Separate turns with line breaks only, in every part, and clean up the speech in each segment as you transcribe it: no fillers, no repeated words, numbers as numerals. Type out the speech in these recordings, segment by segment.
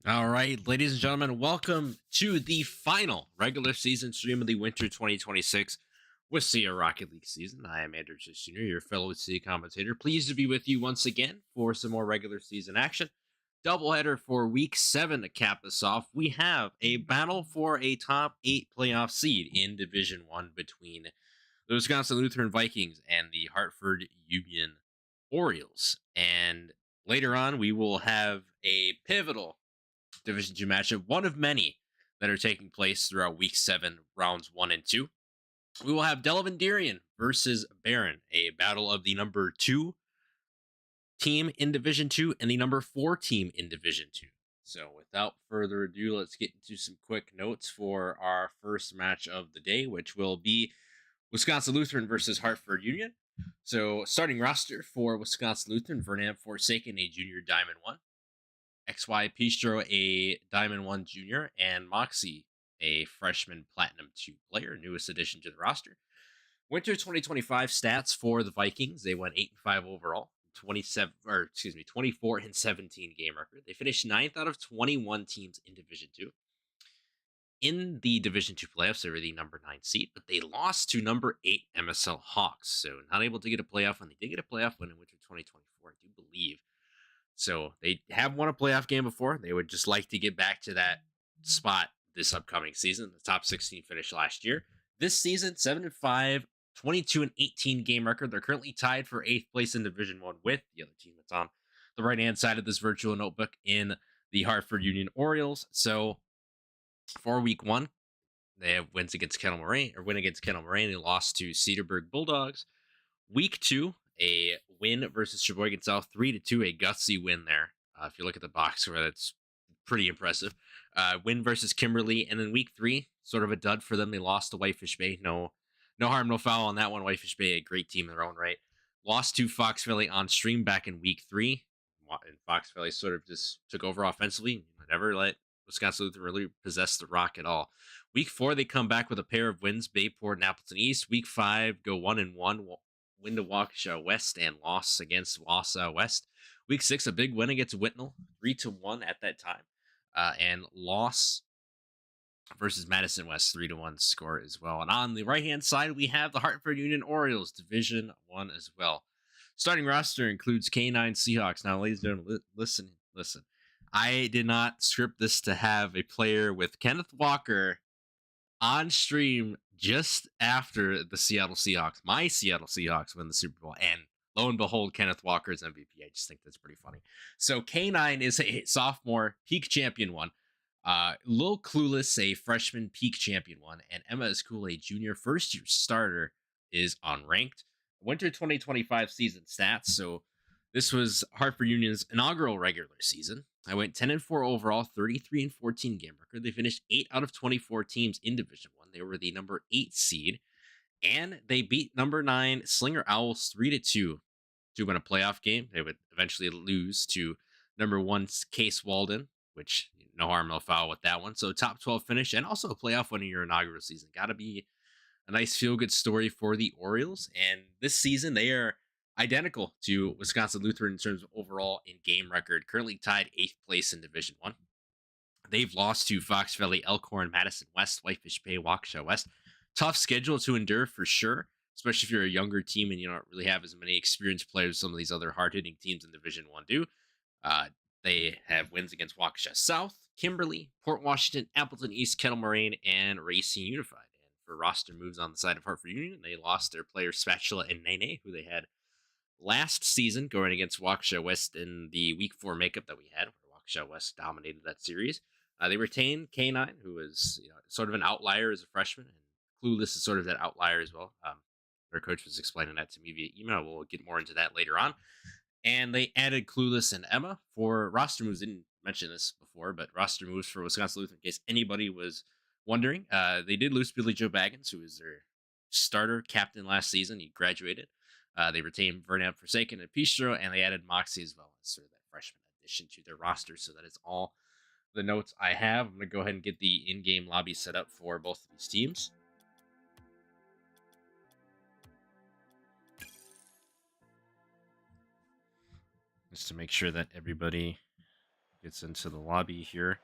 All right, ladies and gentlemen, welcome to the final regular season stream of the winter 2026 Wisco Rocket League season. I am Andrew Jr., your fellow Wisco commentator. Pleased to be with you once again for some more regular season action. Doubleheader for week 7 to cap this off. We have a battle for a top 8 playoff seed in Division 1 between the Wisconsin Lutheran Vikings and the Hartford Union Orioles. And later on, we will have a pivotal Division 2 matchup, one of many that are taking place throughout week 7, rounds 1 and 2. We will have Delavan-Darien versus Barron, a battle of the number 2 team in Division 2 and the number 4 team in Division 2. So without further ado, let's get into some quick notes for our first match of the day, which will be Wisconsin Lutheran versus Hartford Union. So starting roster for Wisconsin Lutheran: Vernon Forsaken, a junior Diamond 1. XY Pistro, a Diamond 1 junior, and Moxie, a freshman Platinum 2 player, newest addition to the roster. Winter 2025 stats for the Vikings: they went 8-5 overall, 24-17 game record. They finished 9th out of 21 teams in Division 2. In the Division 2 playoffs, they were the number 9 seed, but they lost to number 8 MSL Hawks. So not able to get a playoff win. They did get a playoff win in winter 2024, I do believe. So they have won a playoff game before. They would just like to get back to that spot this upcoming season. The top 16 finish last year. This season, 7-5, 22-18 game record. They're currently tied for 8th place in Division 1 with the other team that's on the right-hand side of this virtual notebook in the Hartford Union Orioles. So for week 1, they have wins against Kettle Moraine, or win against Kettle Moraine. They lost to Cedarburg Bulldogs. Week 2, a win versus Sheboygan South, 3-2, a gutsy win there. If you look at the box score, that's pretty impressive. Win versus Kimberly, and then week 3, sort of a dud for them. They lost to Whitefish Bay. No harm, no foul on that one. Whitefish Bay, a great team in their own right. Lost to Fox Valley on stream back in week 3, and Fox Valley sort of just took over offensively. Never let Wisconsin Lutheran really possess the rock at all. Week 4, they come back with a pair of wins: Bayport and Appleton East. Week 5, go 1-1. Win to Waukesha West and loss against Wausau West. Week 6, a big win against Whitnall, 3-1 at that time, and loss versus Madison West, 3-1 score as well. And on the right-hand side, we have the Hartford Union Orioles, Division 1 as well. Starting roster includes K9 Seahawks. Now, ladies and gentlemen, listen. I did not script this to have a player with Kenneth Walker on stream just after the Seattle Seahawks, my Seattle Seahawks, win the Super Bowl. And lo and behold, Kenneth Walker is MVP. I just think that's pretty funny. So K9 is a sophomore peak champion 1. Lil Clueless, a freshman peak champion 1. And Emma is Cool, a junior first year starter, is unranked. Winter 2025 season stats. So this was Hartford Union's inaugural regular season. I went 10-4 overall, 33-14 game record. They finished 8 out of 24 teams in Division 1. They were the number 8 seed, and they beat number 9 Slinger Owls 3-2 to win a playoff game. They would eventually lose to number 1 Case Walden, which no harm, no foul with that one. So top 12 finish and also a playoff win in your inaugural season. Got to be a nice feel-good story for the Orioles. And this season, they are identical to Wisconsin Lutheran in terms of overall in-game record, currently tied 8th place in Division 1. They've lost to Fox Valley, Elkhorn, Madison West, Whitefish Bay, Waukesha West. Tough schedule to endure for sure, especially if you're a younger team and you don't really have as many experienced players as some of these other hard-hitting teams in Division 1 do. They have wins against Waukesha South, Kimberly, Port Washington, Appleton East, Kettle Moraine, and Racine Unified. And for roster moves on the side of Hartford Union, they lost their players Spatula and Nene, who they had last season going against Waukesha West in the week 4 makeup that we had, where Waukesha West dominated that series. They retained K9, who is sort of an outlier as a freshman, and Clueless is sort of that outlier as well. Their coach was explaining that to me via email. We'll get more into that later on. And they added Clueless and Emma for roster moves. Didn't mention this before, but roster moves for Wisconsin Lutheran, in case anybody was wondering. They did lose Billy Joe Baggins, who was their starter captain last season. He graduated. They retained Vernon Forsaken and Pistro, and they added Moxie as well as sort of that freshman addition to their roster. So that is all the notes I have. I'm going to go ahead and get the in-game lobby set up for both of these teams. Just to make sure that everybody gets into the lobby here.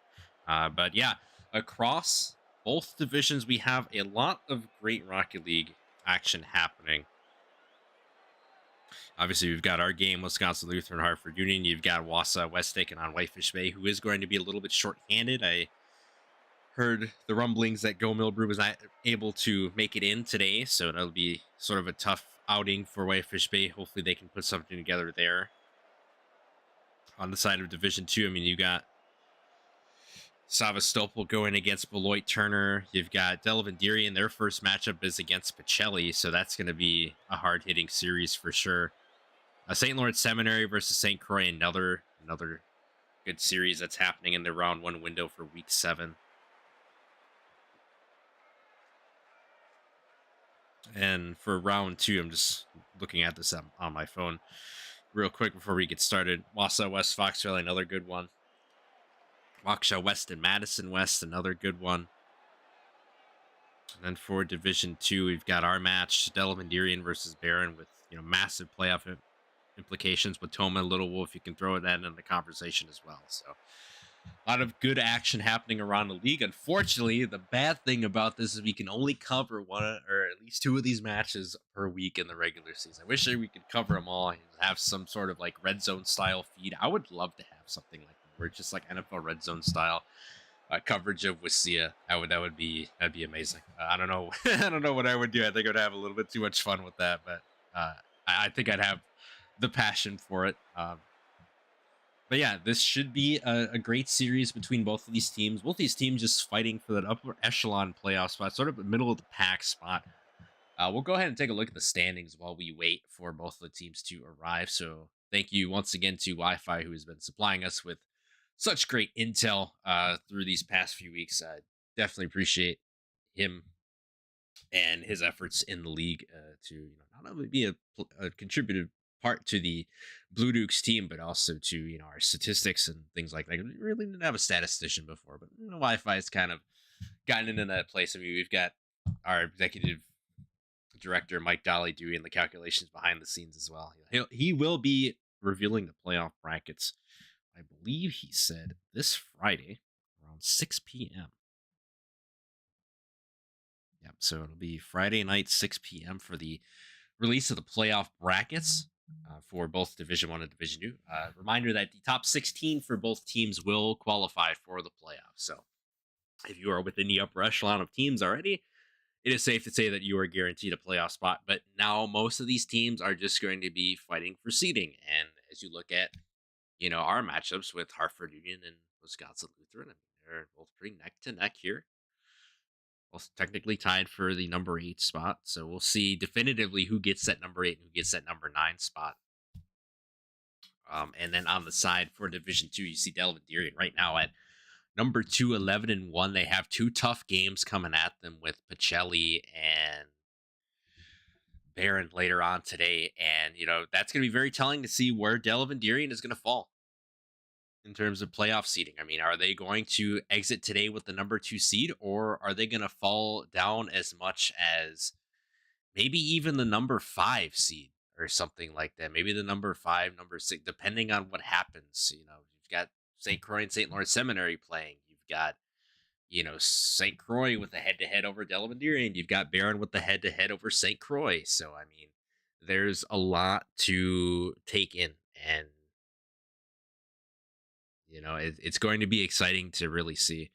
But yeah, across both divisions, we have a lot of great Rocket League action happening. Obviously, we've got our game, Wisconsin Lutheran, Hartford Union. You've got Wausau West taking on Whitefish Bay, who is going to be a little bit short-handed. I heard the rumblings that Go Milbrew was not able to make it in today, so that'll be sort of a tough outing for Whitefish Bay. Hopefully, they can put something together there. On the side of Division 2, I mean, you got Sevastopol going against Beloit Turner. You've got Delavan-Darien. Their first matchup is against Pacelli, so that's going to be a hard-hitting series for sure. St. Lawrence Seminary versus St. Croix, another good series that's happening in the round 1 window for week 7. And for round 2, I'm just looking at this on my phone real quick before we get started. Wausau West, Fox Valley, another good one. Waukesha West and Madison West, another good one. And then for Division 2, we've got our match, Delavan-Darien versus Barron, with massive playoff implications with Toma and Little Wolf. You can throw that in the conversation as well. So a lot of good action happening around the league. Unfortunately, the bad thing about this is we can only cover one or at least 2 of these matches per week in the regular season. I wish we could cover them all and have some sort of like red zone style feed. I would love to have something like that, where it's just like NFL red zone style coverage of Wisco. That'd be amazing. I don't know. I don't know what I would do. I think I'd have a little bit too much fun with that, but I think I'd have the passion for it. But yeah, this should be a great series between both of these teams. Both these teams just fighting for that upper echelon playoff spot, sort of the middle of the pack spot. We'll go ahead and take a look at the standings while we wait for both of the teams to arrive. So thank you once again to Wi-Fi, who has been supplying us with such great intel through these past few weeks. I definitely appreciate him and his efforts in the league to not only be a contributor part to the Blue Dukes team, but also to our statistics and things like that. We really didn't have a statistician before, but Wi-Fi has kind of gotten into that place. I mean, we've got our executive director Mike Dolly doing the calculations behind the scenes as well. He will be revealing the playoff brackets. I believe he said this Friday around 6 p.m. Yep, so it'll be Friday night, 6 p.m. for the release of the playoff brackets for both Division 1 and Division 2. Reminder that the top 16 for both teams will qualify for the playoffs. So if you are within the upper echelon of teams already, it is safe to say that you are guaranteed a playoff spot. But now most of these teams are just going to be fighting for seeding. And as you look at, our matchups with Hartford Union and Wisconsin Lutheran, I mean, they're both pretty neck to neck here. Both technically tied for the number 8 spot. So we'll see definitively who gets that number 8 and who gets that number 9 spot. And then on the side for Division 2, you see Delavan-Darien right now at number 2, 11-1. They have 2 tough games coming at them with Pacelli and Barron later on today. And, that's going to be very telling to see where Delavan-Darien is going to fall in terms of playoff seeding. I mean, are they going to exit today with the number 2 seed, or are they going to fall down as much as maybe even the number 5 seed or something like that? Maybe the number 5, number 6, depending on what happens. You've got St. Croix and St. Lawrence Seminary playing. You've got, St. Croix with the head-to-head over Delavan-Darien. You've got Barron with the head-to-head over St. Croix. So, I mean, there's a lot to take in, and it's going to be exciting to really see.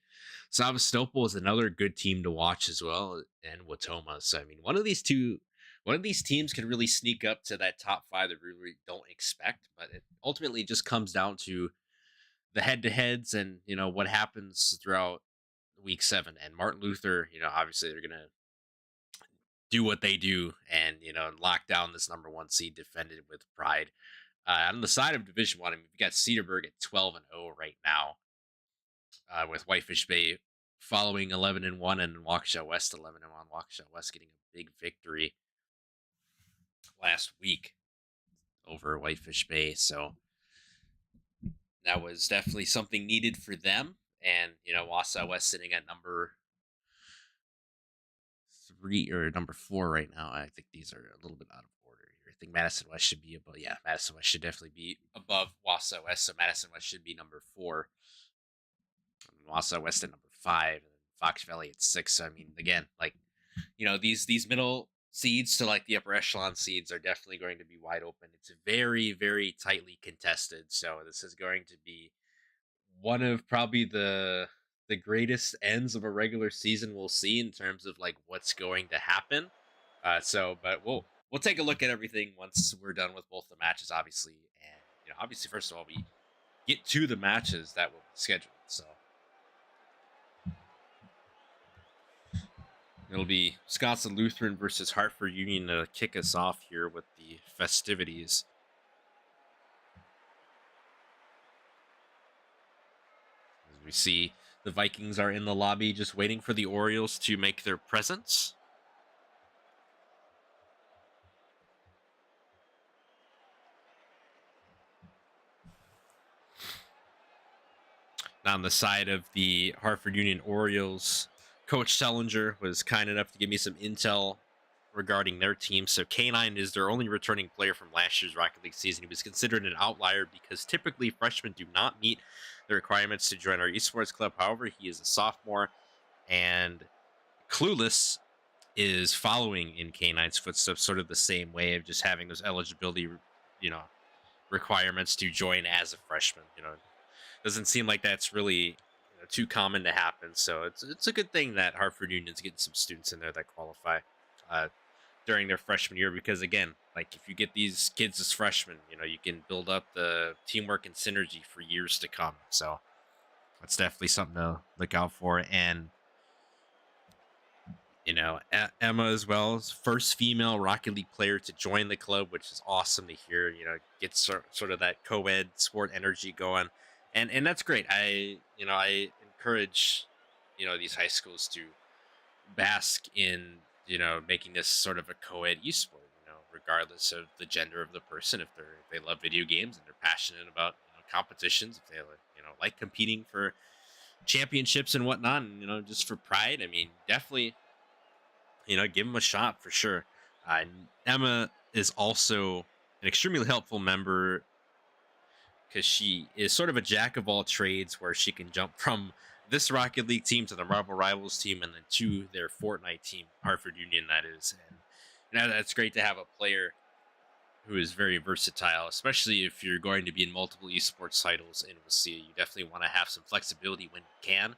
Sevastopol is another good team to watch as well, and Watoma. So I mean, one of these teams can really sneak up to that top 5 that we really don't expect. But it ultimately just comes down to the head-to-heads and what happens throughout week 7. And Martin Luther, obviously they're gonna do what they do and lock down this number 1 seed, defend it with pride. On the side of Division 1, I mean, we've got Cedarburg at 12-0 right now, with Whitefish Bay following 11-1 and Waukesha West 11-1. Waukesha West getting a big victory last week over Whitefish Bay, so that was definitely something needed for them. And Wausau West sitting at number 3 or number 4 right now. I think these are a little bit out of order here. think Madison West should be above. Yeah, Madison West should definitely be above Wausau West. So Madison West should be number 4. Wausau West at number 5, and Fox Valley at 6. So, I mean, again, like, these middle seeds to like the upper echelon seeds are definitely going to be wide open. It's very, very tightly contested. So this is going to be one of probably the greatest ends of a regular season we'll see in terms of like what's going to happen. But we'll take a look at everything once we're done with both the matches, obviously, and obviously, first of all, we get to the matches that will be scheduled. So it'll be Wisconsin Lutheran versus Hartford Union to kick us off here with the festivities. As we see, the Vikings are in the lobby just waiting for the Orioles to make their presence. On the side of the Hartford Union Orioles, Coach Sellinger was kind enough to give me some intel regarding their team. So K9 is their only returning player from last year's Rocket League season. He was considered an outlier because typically freshmen do not meet the requirements to join our esports club. However, he is a sophomore, and Clueless is following in K9's footsteps, sort of the same way of just having those eligibility, requirements to join as a freshman. Doesn't seem like that's really too common to happen. So it's a good thing that Hartford Union's getting some students in there that qualify during their freshman year, because again, like if you get these kids as freshmen, you can build up the teamwork and synergy for years to come. So that's definitely something to look out for. And Emma as well, is first female Rocket League player to join the club, which is awesome to hear. Get sort of that co-ed sport energy going, and that's great. I encourage these high schools to bask in making this sort of a co-ed esport. Regardless of the gender of the person, if they love video games and they're passionate about competitions, if they like competing for championships and whatnot, and just for pride. I mean, definitely. Give them a shot for sure. Emma is also an extremely helpful member because she is sort of a jack of all trades, where she can jump from this Rocket League team to the Marvel Rivals team and then to their Fortnite team, Hartford Union, that is. And that's great to have a player who is very versatile, especially if you're going to be in multiple esports titles in Wisconsin. You definitely want to have some flexibility when you can.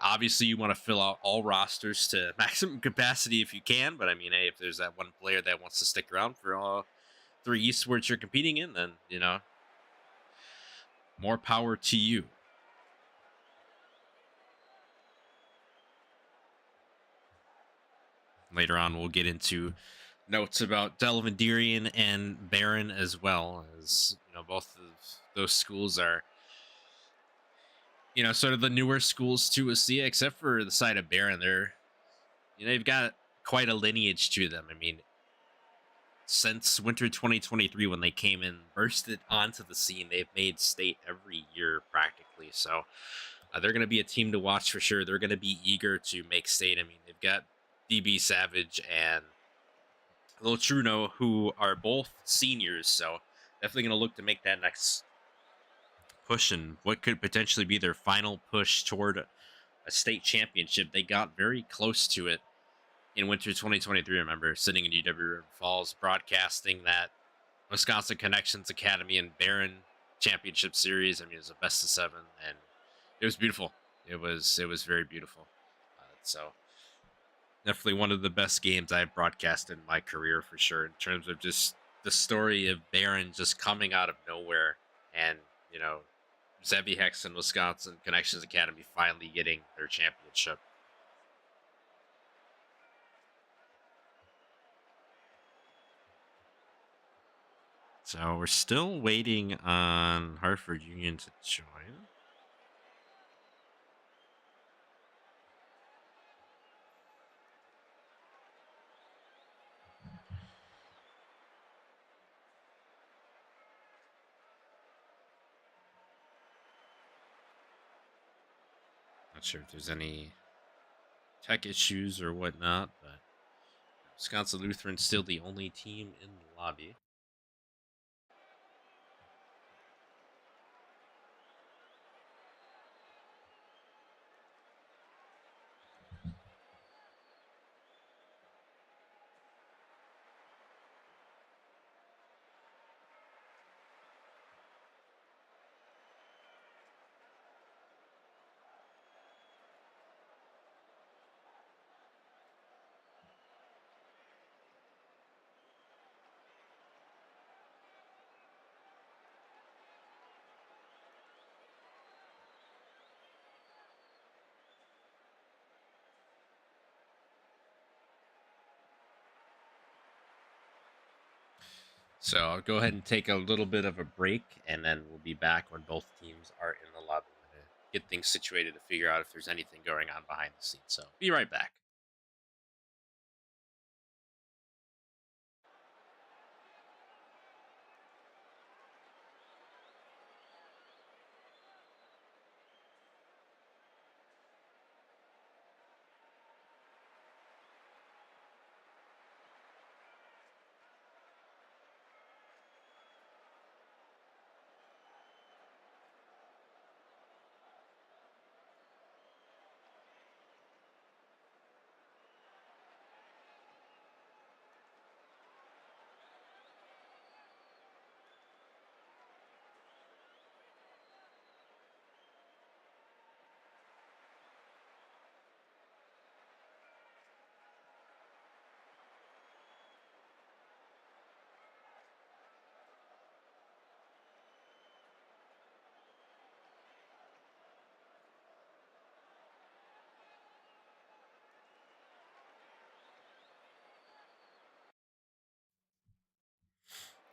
Obviously, you want to fill out all rosters to maximum capacity if you can. But I mean, hey, if there's that one player that wants to stick around for all 3 esports you're competing in, then, more power to you. Later on, we'll get into notes about Delavan-Darien and Barron, as well as, both of those schools are sort of the newer schools to ASEA, except for the side of Barron. They've got quite a lineage to them. I mean, since winter 2023, when they came in, bursted onto the scene, they've made state every year practically. So they're going to be a team to watch for sure. They're going to be eager to make state. I mean, they've got DB Savage and Lil Truno, who are both seniors. So definitely going to look to make that next push, and what could potentially be their final push toward a state championship. They got very close to it in winter 2023. Remember sitting in UW River Falls broadcasting that Wisconsin Connections Academy and Barron Championship Series. I mean, it was a best of 7, and it was beautiful. It was very beautiful. So definitely one of the best games I've broadcasted in my career for sure, in terms of just the story of Barron just coming out of nowhere, and Zevi Hex and Wisconsin Connections Academy finally getting their championship. So we're still waiting on Hartford Union to join. Not sure if there's any tech issues or whatnot, but Wisconsin Lutheran still the only team in the lobby. So I'll go ahead and take a little bit of a break, and then we'll be back when both teams are in the lobby. I'm going to get things situated to figure out if there's anything going on behind the scenes. So be right back.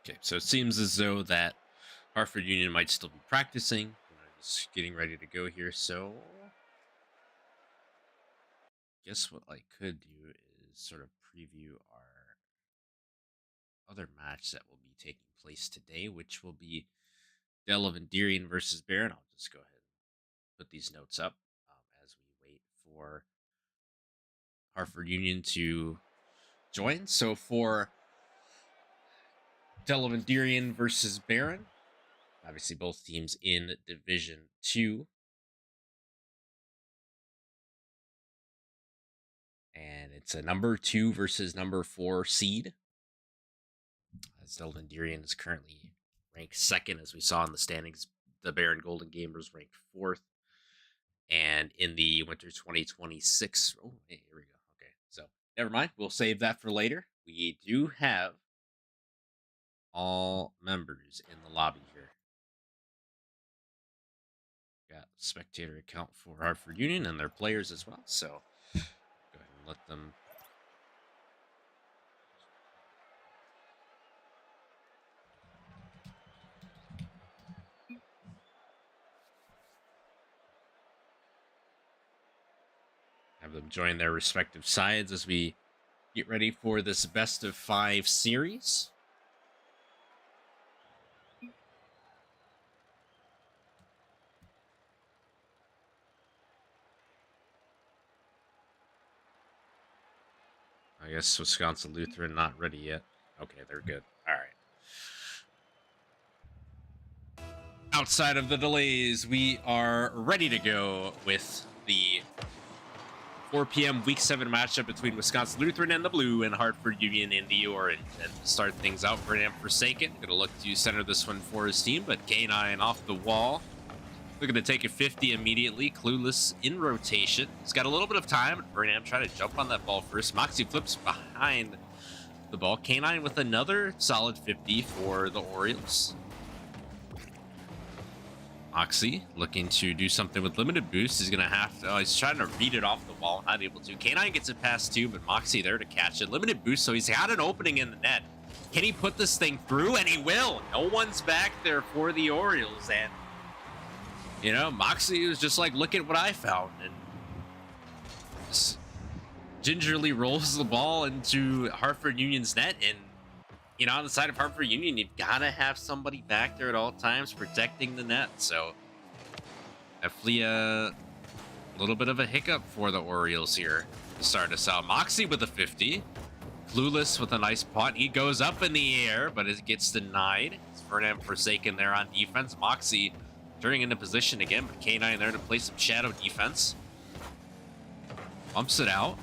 Okay, so it seems as though that Hartford Union might still be practicing. Just getting ready to go here. So guess what I could do is sort of preview our other match that will be taking place today, which will be Delavan-Darien versus Barron. I'll just go ahead and put these notes up as we wait for Hartford Union to join. So for Delavan-Darien versus Barron, obviously both teams in Division 2. And it's a number 2 versus number 4 seed. As Delavan-Darien is currently ranked 2nd, as we saw in the standings. The Barron Golden Gamers ranked 4th. And in the Winter 2026... Oh, hey, here we go. Okay, so never mind. We'll save that for later. We do have all members in the lobby here. Got spectator account for Hartford Union and their players as well. So go ahead and let them... have them join their respective sides as we get ready for this best of 5 series. I guess Wisconsin Lutheran not ready yet. Okay, they're good. All right. Outside of the delays, we are ready to go with the 4 p.m. Week 7 matchup between Wisconsin Lutheran in the blue and Hartford Union in the orange. And to start things out, Bernam Forsaken going to look to center this one for his team, but K9 off the wall. Looking to take a 50 immediately. Clueless in rotation. He's got a little bit of time. Bernam trying to jump on that ball first. Moxie flips behind the ball. K9 with another solid 50 for the Orioles. Moxie looking to do something with limited boost. He's going to have to... Oh, he's trying to read it off the wall. Not able to. K9 gets it past 2, but Moxie there to catch it. Limited boost, so he's got an opening in the net. Can he put this thing through? And he will. No one's back there for the Orioles. And, you know, Moxie was just like, look at what I found. And just gingerly rolls the ball into Hartford Union's net. And, you know, on the side of Hartford Union, you've got to have somebody back there at all times protecting the net. So, definitely a little bit of a hiccup for the Orioles here to start us out. Moxie with a 50. Clueless with a nice punt. He goes up in the air, but it gets denied. It's Vernon Forsaken there on defense. Moxie turning into position again, but K9 there to play some shadow defense. Bumps it out.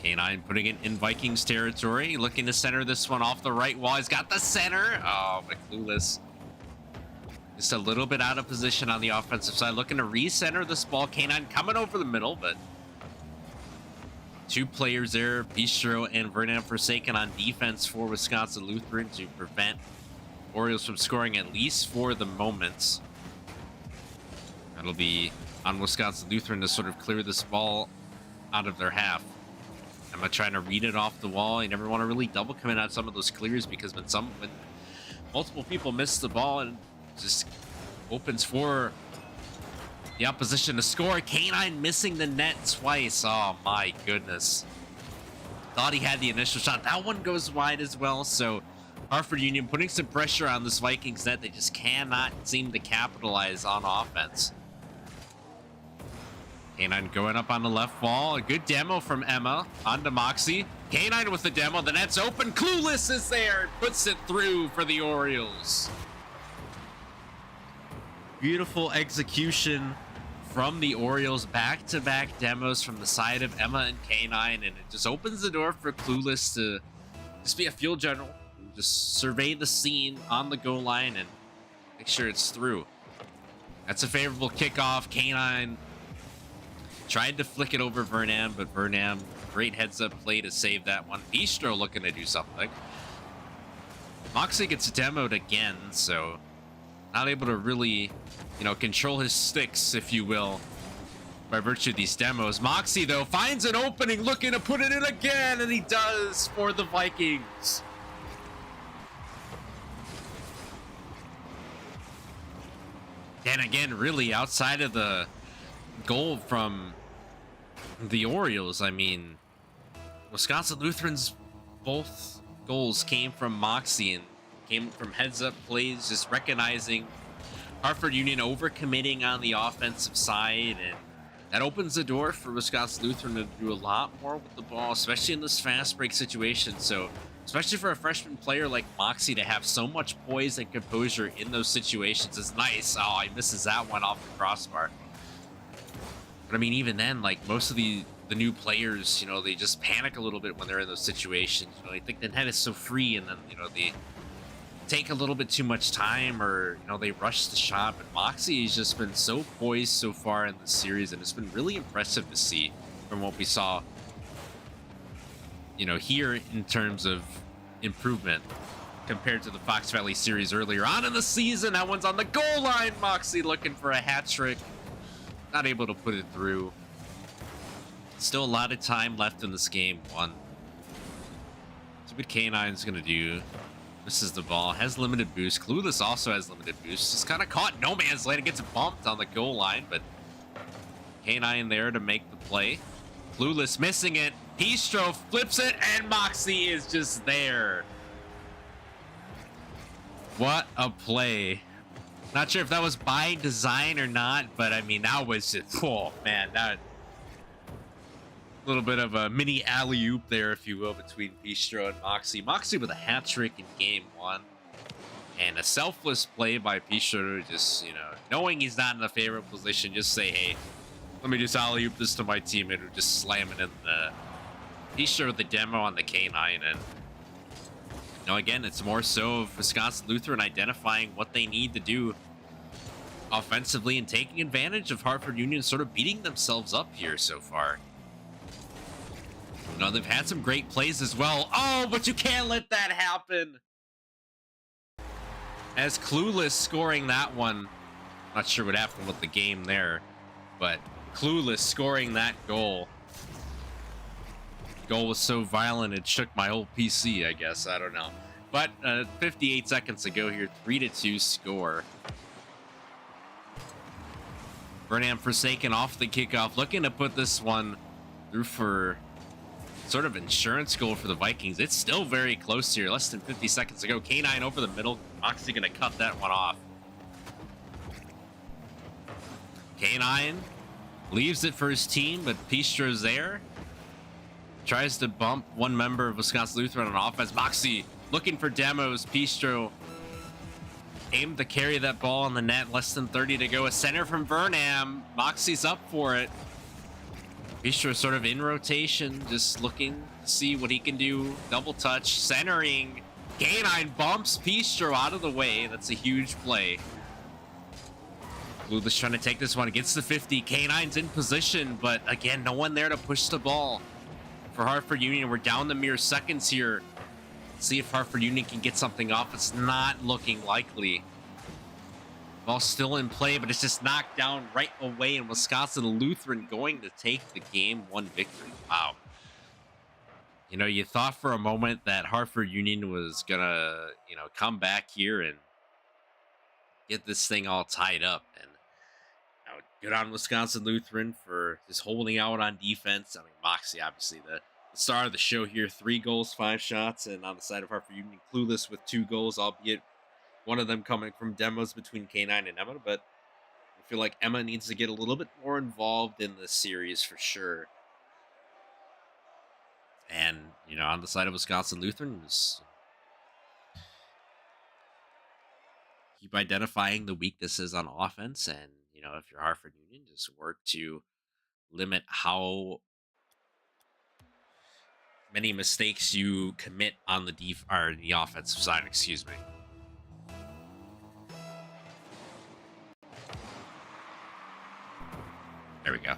K9 putting it in Vikings territory, looking to center this one off the right wall. He's got the center. Oh, but Clueless just a little bit out of position on the offensive side, looking to recenter this ball. K9 coming over the middle, but two players there, Bistro and Vernon Forsaken on defense for Wisconsin Lutheran to prevent Orioles from scoring, at least for the moment. That'll be on Wisconsin Lutheran to sort of clear this ball out of their half. Emma trying to read it off the wall. You never want to really double commit on some of those clears, because when multiple people miss the ball, and just opens for the opposition to score. K9 missing the net twice. Oh my goodness. Thought he had the initial shot. That one goes wide as well. So Hartford Union putting some pressure on this Vikings net. They just cannot seem to capitalize on offense. K9 going up on the left wall. A good demo from Emma onto Moxie. K9 with the demo. The net's open. Clueless is there. Puts it through for the Orioles. Beautiful execution from the Orioles. Back-to-back demos from the side of Emma and K9, and it just opens the door for Clueless to just be a field general, just survey the scene on the goal line and make sure it's through. That's a favorable kickoff. K9 tried to flick it over Vernon, but Vernon, great heads-up play to save that one. Bistro looking to do something. Moxie gets demoed again, so not able to really, control his sticks, if you will, by virtue of these demos. Moxie, though, finds an opening, looking to put it in again, and he does for the Vikings. And again, really, outside of the goal from the Orioles, I mean, Wisconsin Lutherans, both goals came from Moxie and came from heads-up plays, just recognizing Hartford Union overcommitting on the offensive side, and that opens the door for Wisconsin Lutheran to do a lot more with the ball, especially in this fast break situation. So, especially for a freshman player like Moxie to have so much poise and composure in those situations is nice. Oh, he misses that one off the crossbar. But I mean, even then, like most of the new players, they just panic a little bit when they're in those situations. They think the net is so free, and then, they take a little bit too much time, or they rush the shot. But Moxie has just been so poised so far in the series, and it's been really impressive to see from what we saw here in terms of improvement compared to the Fox Valley series earlier on in the season. That one's on the goal line. Moxie looking for a hat trick, not able to put it through. Still a lot of time left in this game. So what K9's gonna do. Misses the ball, has limited boost. Clueless also has limited boost. Just kind of caught no man's land. Gets bumped on the goal line, but K9 there to make the play. Clueless missing it. Bistro flips it, and Moxie is just there. What a play. Not sure if that was by design or not, but I mean, that was just, oh man, that a little bit of a mini alley-oop there, if you will, between Bistro and Moxie. Moxie with a hat trick in game one, and a selfless play by Bistro, just, knowing he's not in a favorite position, just say, hey, let me just alley-oop this to my teammate, or just slam it in the Bistro with the demo on the K9. And again, it's more so of Wisconsin Lutheran identifying what they need to do offensively and taking advantage of Hartford Union sort of beating themselves up here so far. They've had some great plays as well. Oh, but you can't let that happen. As Clueless scoring that one. Not sure what happened with the game there, but Clueless scoring that goal. Goal was so violent it shook my whole PC, I guess. I don't know. But 58 seconds to go here. 3-2 score. Vernon Forsaken off the kickoff, looking to put this one through for sort of insurance goal for the Vikings. It's still very close here. Less than 50 seconds to go. K9 over the middle. Moxie going to cut that one off. K9 leaves it for his team, but Bistro's there. Tries to bump one member of Wisconsin Lutheran on offense. Moxie looking for demos. Pistro aimed to carry that ball on the net. Less than 30 to go. A center from Vernam. Moxie's up for it. Pistro sort of in rotation, just looking to see what he can do. Double touch, centering. K9 bumps Pistro out of the way. That's a huge play. Clueless trying to take this one. Gets the 50. K9's in position, but again, no one there to push the ball. For Hartford Union, we're down the mere seconds here. Let's see if Hartford Union can get something off. It's not looking likely. Ball still in play, but it's just knocked down right away. And Wisconsin Lutheran going to take the game 1 victory. Wow. You know, you thought for a moment that Hartford Union was gonna, you know, come back here and get this thing all tied up. And you know, good on Wisconsin Lutheran for just holding out on defense. I mean, Moxie, obviously the star of the show here. 3 goals, 5 shots. And on the side of Hartford Union, Clueless with 2 goals, albeit one of them coming from demos between K9 and Emma. But I feel like Emma needs to get a little bit more involved in this series for sure. And, you know, on the side of Wisconsin Lutheran, just keep identifying the weaknesses on offense. And, you know, if you're Hartford Union, just work to limit how many mistakes you commit on the offensive side, excuse me. There we go.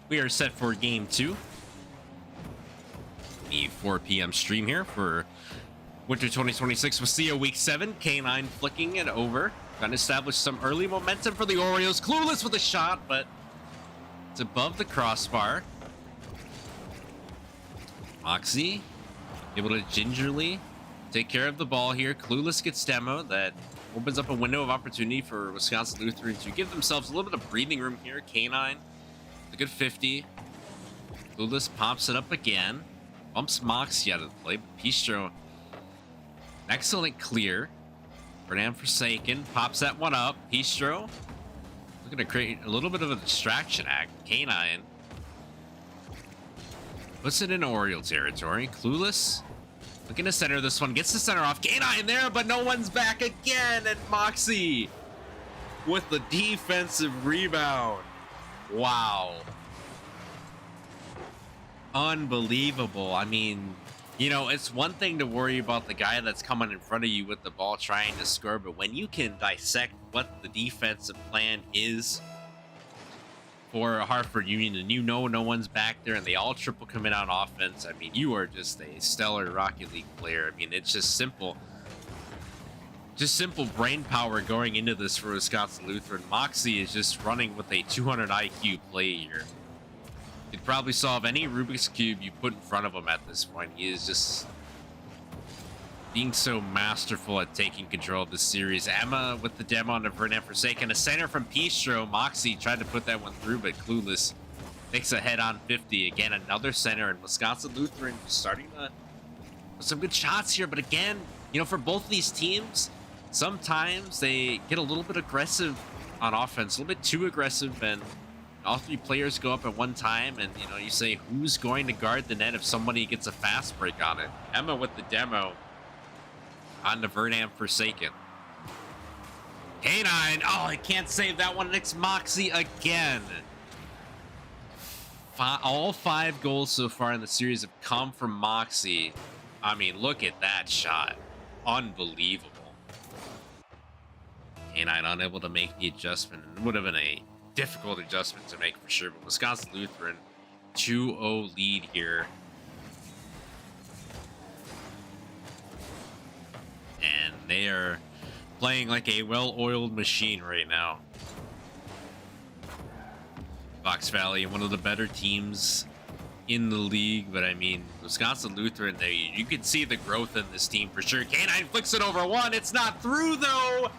We are set for game 2. The 4 p.m. stream here for Winter 2026 with CO Week 7. K9 flicking it over. Trying to establish some early momentum for the Orioles. Clueless with a shot, but it's above the crossbar. Moxie able to gingerly take care of the ball here. Clueless gets demo. That opens up a window of opportunity for Wisconsin Lutheran to give themselves a little bit of breathing room here. K9, a good 50. Clueless pops it up again. Bumps Moxie out of the play, but Pistro, excellent clear. Bernam Forsaken pops that one up. Pistro looking to create a little bit of a distraction act. K9 puts it in Oriole territory. Clueless looking to center this one. Gets the center off. K9 there, but no one's back again. And Moxie with the defensive rebound. Wow. Unbelievable. I mean, you know, it's one thing to worry about the guy that's coming in front of you with the ball trying to score, but when you can dissect what the defensive plan is for Hartford Union and you know no one's back there and they all triple commit on offense, I mean, you are just a stellar Rocket League player. I mean, it's just simple. Just simple brain power going into this for Wisconsin Lutheran. Moxie is just running with a 200 IQ play here. Could probably solve any Rubik's Cube you put in front of him at this point. He is just being so masterful at taking control of the series. Emma with the demo on the Vernon Forsaken. A center from Pistro. Moxie tried to put that one through, but Clueless takes a head-on 50. Again, another center, and Wisconsin Lutheran starting to with some good shots here. But again, you know, for both of these teams, sometimes they get a little bit aggressive on offense, a little bit too aggressive, and all 3 players go up at one time, and you know, you say who's going to guard the net if somebody gets a fast break on it. Emma with the demo on the Vernam Forsaken. K9, oh, I can't save that one. It's Moxie again. All 5 goals so far in the series have come from Moxie. I mean, look at that shot. Unbelievable. K9 unable to make the adjustment. It would have been a difficult adjustment to make for sure, but Wisconsin Lutheran 2-0 lead here. And they are playing like a well-oiled machine right now. Fox Valley, one of the better teams in the league, but I mean, Wisconsin Lutheran, you can see the growth in this team for sure. K9 flicks it over one. It's not through though.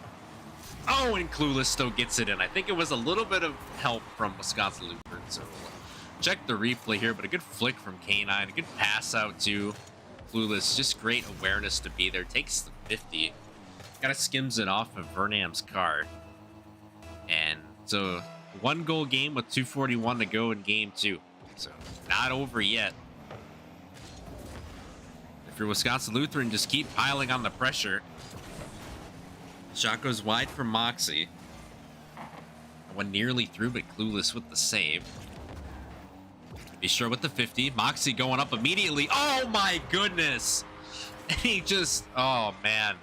Oh, and Clueless still gets it in. I think it was a little bit of help from Wisconsin Lutheran. So check the replay here, but a good flick from K9. A good pass out to Clueless. Just great awareness to be there. Takes the 50. Kind of skims it off of Vernam's card. And so 1 goal game with 2:41 to go in game 2. So not over yet. if you're Wisconsin Lutheran, just keep piling on the pressure. Shot goes wide for Moxie. One nearly through, but Clueless with the save. Be sure with the 50. Moxie going up immediately. Oh my goodness. He just, oh man.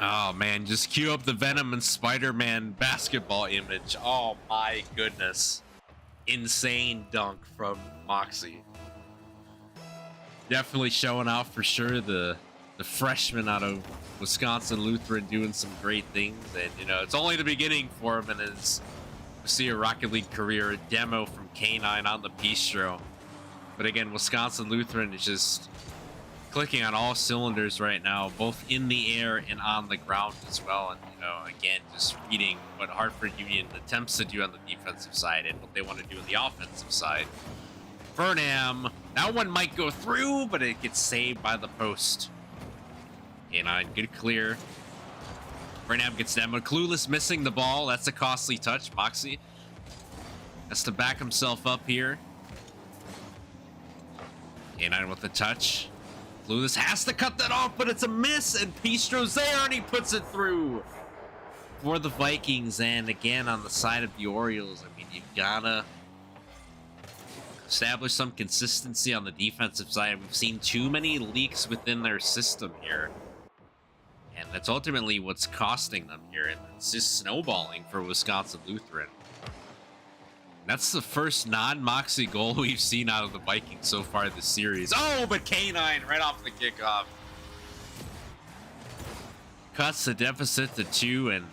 Oh man, just cue up the Venom and Spider-Man basketball image. Oh my goodness. Insane dunk from Moxie. Definitely showing off for sure. The freshman out of Wisconsin Lutheran doing some great things. And, you know, it's only the beginning for him in his Rocket League career. A demo from K9 on the Bistro. But again, Wisconsin Lutheran is just clicking on all cylinders right now, both in the air and on the ground as well. And, you know, again, just reading what Hartford Union attempts to do on the defensive side and what they want to do on the offensive side. Burnham, that one might go through, but it gets saved by the post. K9, good clear. Burnham gets demoed. Clueless missing the ball. That's a costly touch. Moxie has to back himself up here. K9 with the touch. Clueless has to cut that off, but it's a miss, and Pistro's there, and he puts it through for the Vikings. And again, on the side of the Orioles, I mean, you've gotta establish some consistency on the defensive side. We've seen too many leaks within their system here, and that's ultimately what's costing them here, and it's just snowballing for Wisconsin Lutheran. That's the first non-Moxie goal we've seen out of the Vikings so far this series. Oh, but K9 right off the kickoff cuts the deficit to 2, and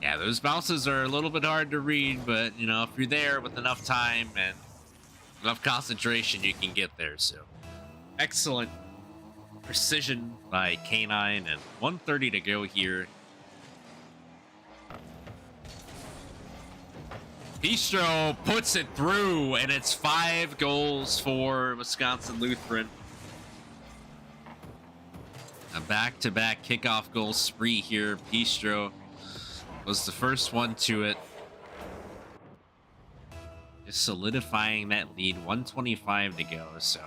yeah, those bounces are a little bit hard to read, but you know, if you're there with enough time and enough concentration, you can get there. So excellent precision by K9, and 1:30 to go here. Bistro puts it through, and it's 5 goals for Wisconsin Lutheran. A back-to-back kickoff goal spree here. Bistro was the first one to it. Just solidifying that lead. 1:25 to go, so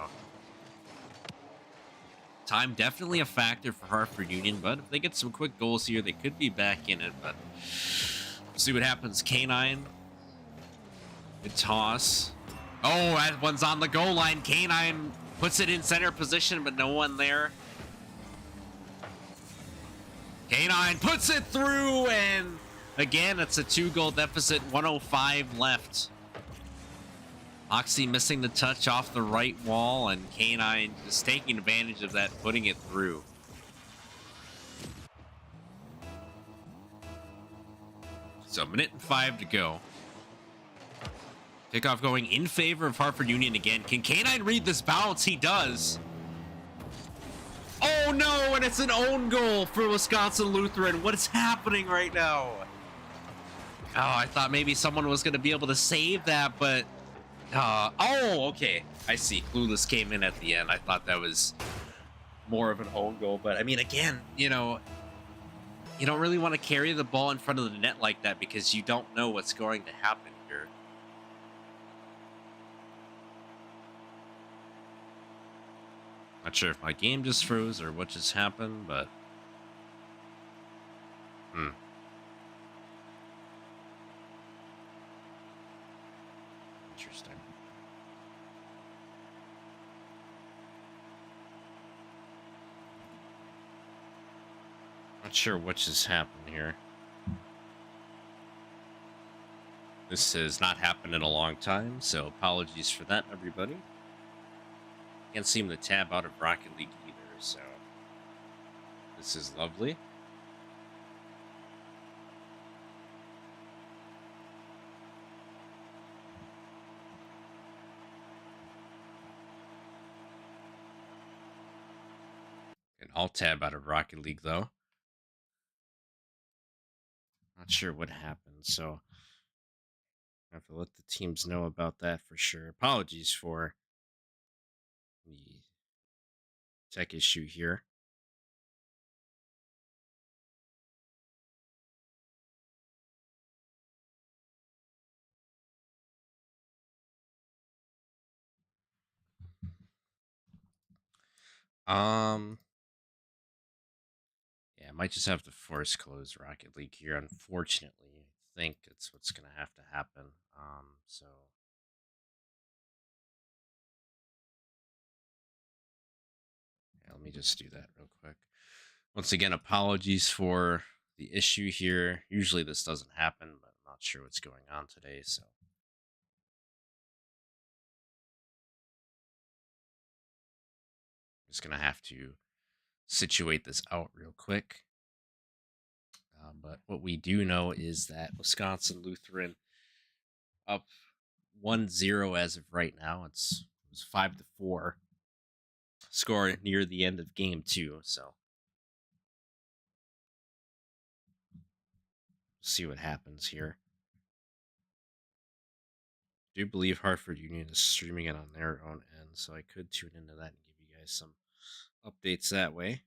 time definitely a factor for Hartford Union, but if they get some quick goals here, they could be back in it, but we'll see what happens. K9. Good toss. Oh, that one's on the goal line. K9 puts it in center position, but no one there. K9 puts it through, and again, it's a 2-goal deficit. 1:05 left. Moxie missing the touch off the right wall, and K9 just taking advantage of that, putting it through. So, 1:05 to go. Kickoff going in favor of Hartford Union again. Can K9 read this bounce? He does. Oh no, and it's an own goal for Wisconsin Lutheran. What is happening right now? Oh, I thought maybe someone was going to be able to save that, but... oh, okay. I see. Clueless came in at the end. I thought that was more of an own goal, but I mean, again, you know, you don't really want to carry the ball in front of the net like that because you don't know what's going to happen here. Not sure if my game just froze or what just happened, but... Interesting. Not sure what just happened here. This has not happened in a long time, so apologies for that, everybody. Can't seem to tab out of Rocket League either, so this is lovely. And I'll tab out of Rocket League though. Not sure what happened, so I have to let the teams know about that for sure. Apologies for the tech issue here. Um, yeah, I might just have to force close Rocket League here. Unfortunately, I think it's what's gonna have to happen. So yeah, let me just do that real quick. Once again, apologies for the issue here. Usually this doesn't happen, but I'm not sure what's going on today. So I'm just gonna have to situate this out real quick. But what we do know is that Wisconsin Lutheran up 1-0 as of right now. It was 5-4 score near the end of game 2. So see what happens here. I do believe Hartford Union is streaming it on their own end, so I could tune into that and give you guys some updates that way.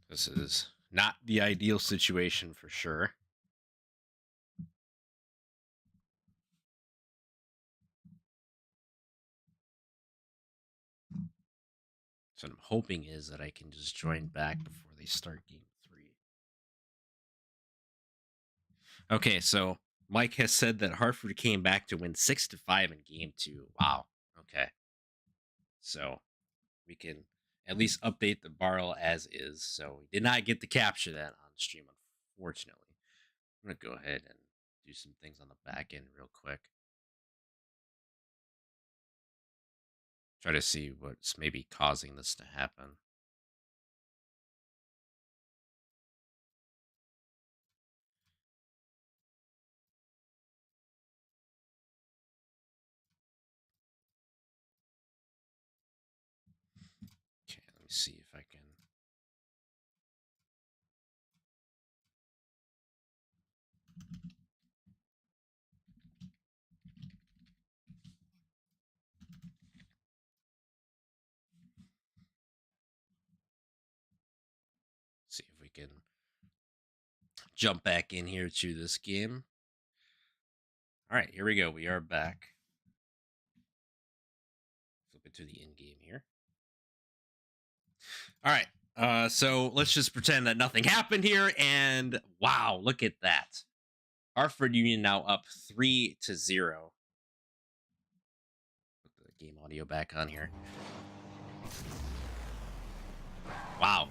This is not the ideal situation for sure. So what I'm hoping is that I can just join back before they start game 3. Okay, so Mike has said that Hartford came back to win 6-5 in game 2. Wow. Okay. So we can at least update the barrel as is. So we did not get to capture that on stream, unfortunately. I'm going to go ahead and do some things on the back end real quick. Try to see what's maybe causing this to happen. Okay, let me see if I can. See if we can jump back in here to this game. All right, here we go. We are back. Flip it to the in game here. All right. So let's just pretend that nothing happened here. And wow, look at that. Hartford Union now up 3-0. Put the game audio back on here. Wow.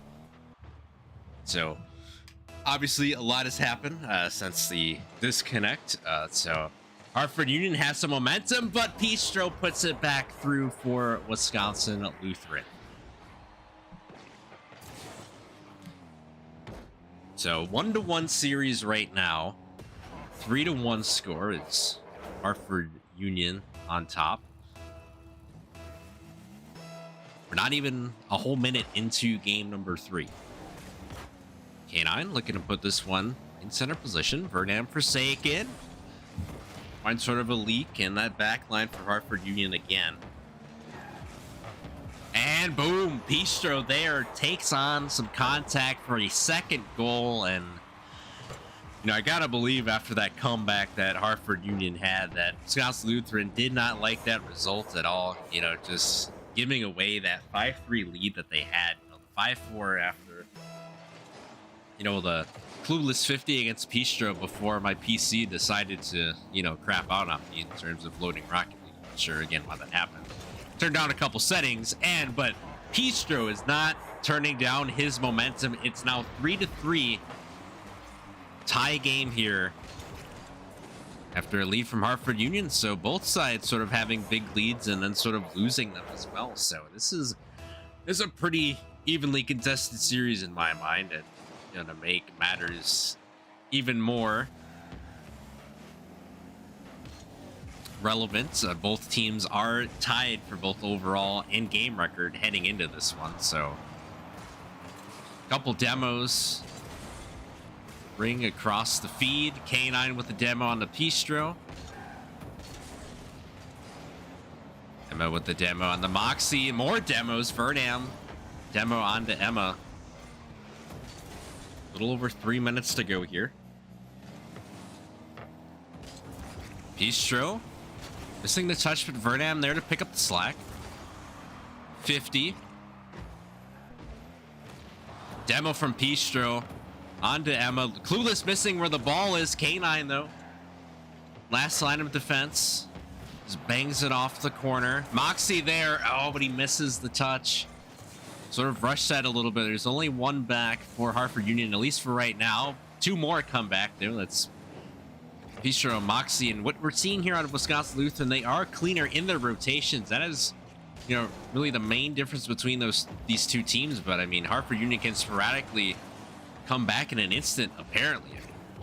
So obviously a lot has happened since the disconnect. So Hartford Union has some momentum, but Pistro puts it back through for Wisconsin Lutheran. So 1-1 series right now. 3-1 score. It's Hartford Union on top. We're not even a whole minute into game number 3. K9 looking to put this one in center position. Vernon forsaken. Find sort of a leak in that back line for Hartford Union again. And boom, Pistro there takes on some contact for a second goal. And, you know, I got to believe after that comeback that Hartford Union had, that Wisconsin Lutheran did not like that result at all. You know, just giving away that 5-3 lead that they had. You know, the 5-4 after, you know, the clueless 50 against Pistro before my PC decided to, you know, crap out on me in terms of loading Rocket League. Not sure again why that happened. Turned down a couple settings, but Pistro is not turning down his momentum. It's now 3-3 tie game here after a lead from Hartford Union. So both sides sort of having big leads and then sort of losing them as well. So this is a pretty evenly contested series in my mind, and gonna make matters even more relevant. Both teams are tied for both overall and game record heading into this one. So a couple demos ring across the feed. K9 with the demo on the Pistro. Emma with the demo on the Moxie. More demos. Vernam demo onto Emma. little over 3 minutes to go here. Bistro missing the touch, but Verdam there to pick up the slack. 50. Demo from Pistro. On to Emma. Clueless missing where the ball is. K9 though. Last line of defense. Just bangs it off the corner. Moxie there. Oh, but he misses the touch. Sort of rushed that a little bit. There's only one back for Hartford Union, at least for right now. Two more come back there. That's Pistro and Moxie. And what we're seeing here out of Wisconsin Lutheran, they are cleaner in their rotations. That is, you know, really the main difference between these two teams. But I mean, Hartford Union can sporadically come back in an instant, apparently.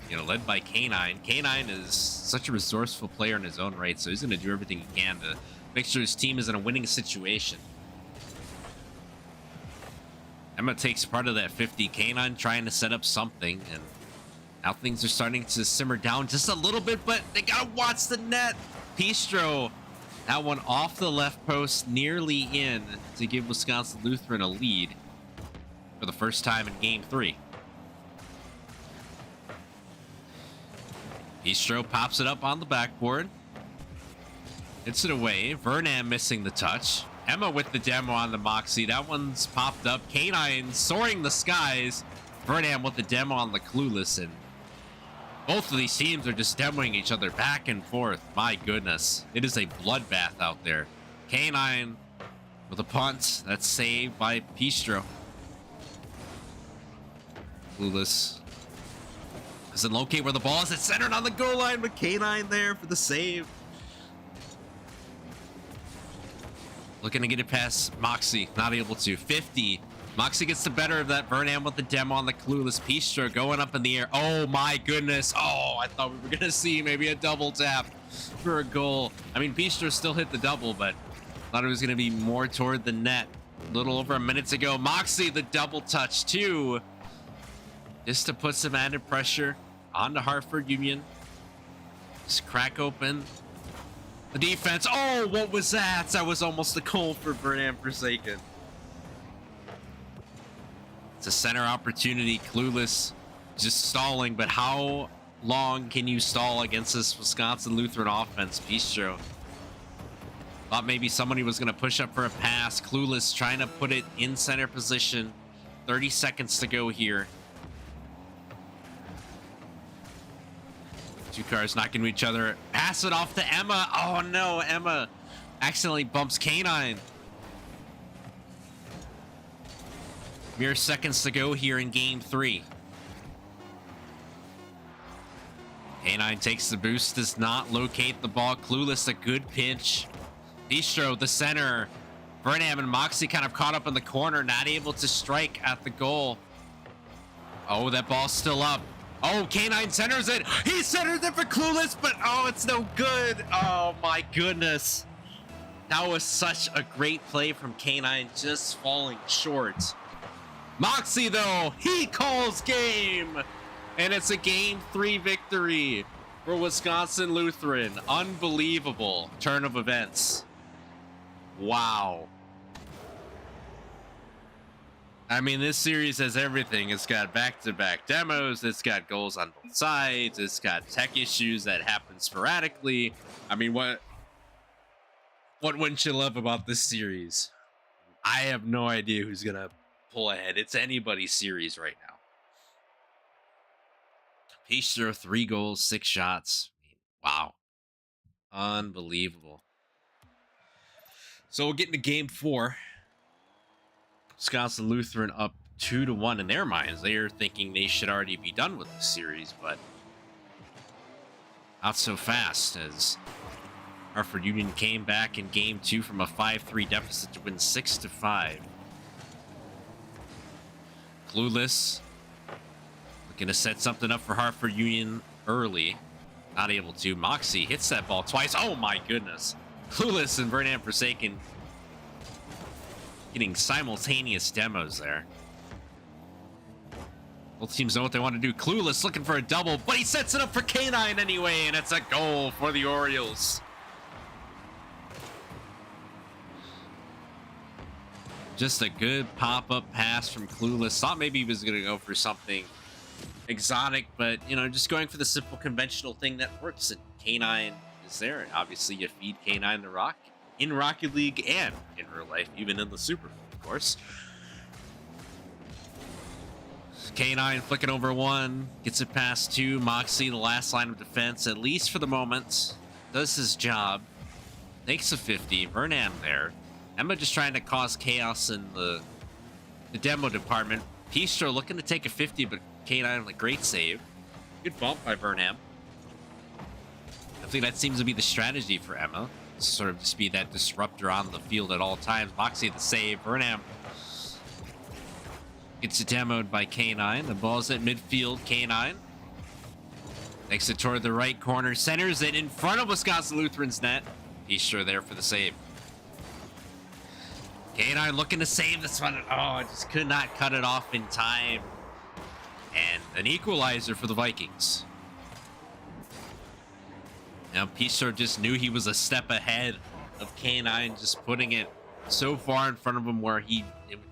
You know, led by K9. K9 is such a resourceful player in his own right, so he's going to do everything he can to make sure his team is in a winning situation. Emma takes part of that 50. K9 trying to set up something, and now things are starting to simmer down just a little bit, but they got to watch the net. Pistro, that one off the left post, nearly in to give Wisconsin Lutheran a lead for the first time in game 3. Pistro pops it up on the backboard. Hits it away. Vernam missing the touch. Emma with the demo on the Moxie. That one's popped up. K9 soaring the skies. Vernam with the demo on the Clueless. And both of these teams are just demoing each other back and forth. My goodness. It is a bloodbath out there. K9 with a punt. That's saved by Pistro. Clueless doesn't locate where the ball is. It's centered on the goal line, but K9 there for the save. Looking to get it past Moxie. Not able to. 50. Moxie gets the better of that. Vernam with the demo on the Clueless. Pistro going up in the air. Oh my goodness. Oh, I thought we were going to see maybe a double tap for a goal. I mean, Pistro still hit the double, but thought it was going to be more toward the net. A little over a minute to go. Moxie, the double touch too. Just to put some added pressure onto Hartford Union. Just crack open the defense. Oh, what was that? That was almost a goal for Bernam Forsaken. It's a center opportunity. Clueless just stalling, but how long can you stall against this Wisconsin Lutheran offense? Pistro thought maybe somebody was going to push up for a pass. Clueless trying to put it in center position. 30 seconds to go here. Two cars knocking into each other. Pass it off to Emma. Oh no, Emma accidentally bumps K9. Mere seconds to go here in game 3. K9 takes the boost, does not locate the ball. Clueless, a good pinch. Pistro, the center. Vernam and Moxie kind of caught up in the corner, not able to strike at the goal. Oh, that ball's still up. Oh, K9 centers it. He centers it for Clueless, but oh, it's no good. Oh my goodness. That was such a great play from K9, just falling short. Moxie, though, he calls game. And it's a game 3 victory for Wisconsin Lutheran. Unbelievable turn of events. Wow. I mean, this series has everything. It's got back-to-back demos. It's got goals on both sides. It's got tech issues that happen sporadically. I mean, what wouldn't you love about this series? I have no idea who's going to pull ahead. It's anybody's series right now. Pistro, 3 goals, 6 shots. Wow. Unbelievable. So we'll get into game 4. Wisconsin Lutheran up 2-1 in their minds. They are thinking they should already be done with the series, but not so fast, as Hartford Union came back in game 2 from a 5-3 deficit to win 6-5. Clueless looking to set something up for Hartford Union early. Not able to. Moxie hits that ball twice. Oh my goodness. Clueless and Bernam Forsaken getting simultaneous demos there. Both teams know what they want to do. Clueless looking for a double, but he sets it up for K9 anyway, and it's a goal for the Orioles. Just a good pop-up pass from Clueless. Thought maybe he was going to go for something exotic, but just going for the simple conventional thing that works. And K9 is there. And obviously, you feed K9 the rock in Rocket League and in real life, even in the Super, of course. K9 flicking over one, gets it past two. Moxie, the last line of defense, at least for the moment, does his job. Takes a 50. Vernam there. Emma just trying to cause chaos in the demo department. Pistro looking to take a 50, but K9 with a great save. Good bump by Vernam. I think that seems to be the strategy for Emma. Sort of just be that disruptor on the field at all times. Moxie the save. Vernam gets it demoed by K9. The ball's at midfield. K9 takes it toward the right corner. Centers it in front of Wisconsin Lutheran's net. Pistro there for the save. K9 looking to save this one. Oh, just could not cut it off in time. And an equalizer for the Vikings. Now, Pistro just knew he was a step ahead of K9, just putting it so far in front of him where it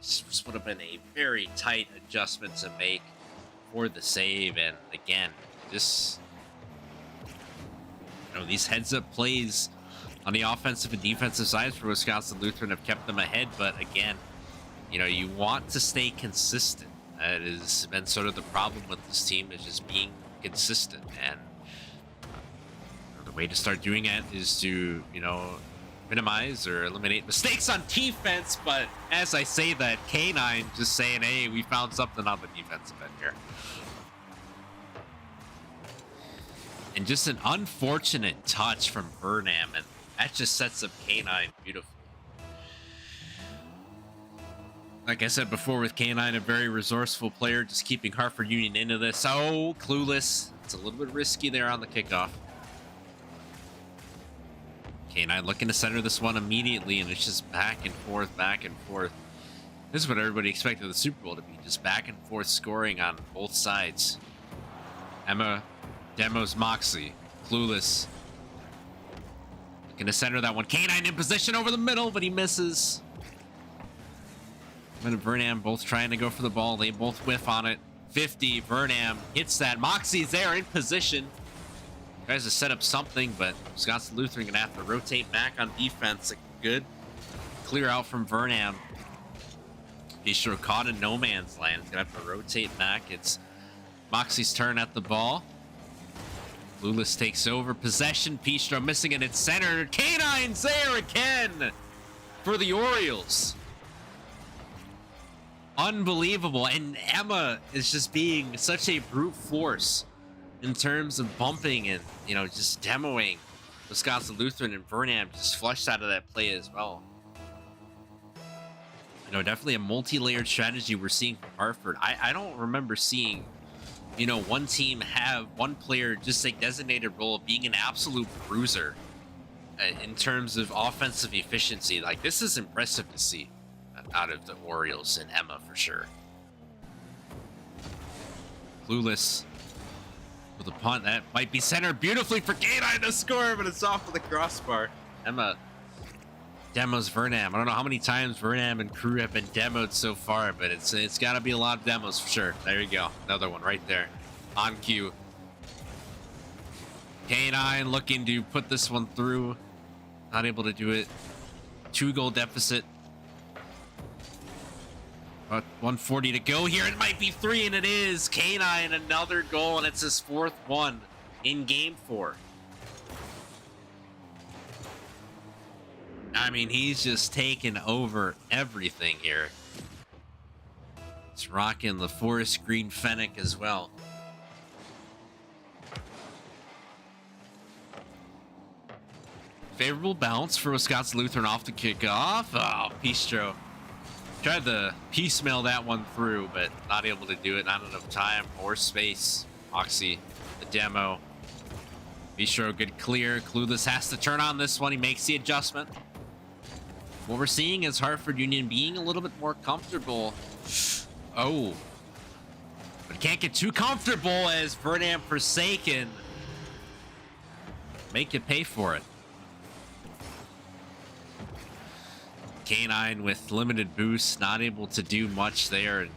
just would have been a very tight adjustment to make for the save. And again, just, these heads-up plays on the offensive and defensive sides for Wisconsin Lutheran have kept them ahead. But again, you want to stay consistent. That has been sort of the problem with this team, is just being consistent. And the way to start doing it is to, minimize or eliminate mistakes on defense. But as I say that, K9 just saying, hey, we found something on the defensive end here. And just an unfortunate touch from Vernam, and that just sets up K9 beautifully. Like I said before, with K9, a very resourceful player, just keeping Hartford Union into this. Oh, clueless. It's a little bit risky there on the kickoff. K9 looking to center this one immediately, and it's just back and forth, back and forth. This is what everybody expected the Super Bowl to be, just back and forth scoring on both sides. Emma demos Moxie. Clueless. Looking to center that one. K9 in position over the middle, but he misses. And Vernam both trying to go for the ball. They both whiff on it. 50. Vernam hits that. Moxie's there in position. Tries to set up something, but Wisconsin Lutheran gonna have to rotate back on defense. A good clear out from Vernam. Pistro caught in no man's land. He's gonna have to rotate back. It's Moxie's turn at the ball. Clueless takes over possession. Pistro missing it. It's centered. K9's there again for the Orioles. Unbelievable. And Emma is just being such a brute force in terms of bumping and, just demoing Wisconsin Lutheran, and Vernam just flushed out of that play as well. Definitely a multi-layered strategy we're seeing from Hartford. I don't remember seeing, one team have one player just a designated role of being an absolute bruiser in terms of offensive efficiency. Like, this is impressive to see out of the Orioles and Emma for sure. Clueless with a punt that might be centered beautifully for K9 to score, but it's off of the crossbar. Emma demos Vernam. I don't know how many times Vernam and crew have been demoed so far, but it's got to be a lot of demos for sure. There you go. Another one right there. On cue. K9 looking to put this one through. Not able to do it. 2-goal deficit. About 140 to go here. It might be 3, and it is. K9, another goal, and it's his 4th one in game 4. I mean, he's just taken over everything here. It's rocking the forest green fennec as well. Favorable bounce for Wisconsin Lutheran off the kickoff. Oh, Pistro tried to piecemeal that one through, but not able to do it. Not enough time or space. Moxie, the demo. Pistro, good clear. Clueless has to turn on this one. He makes the adjustment. What we're seeing is Hartford Union being a little bit more comfortable. Oh. But can't get too comfortable as Vernam Forsaken make you pay for it. K9 with limited boost, not able to do much there.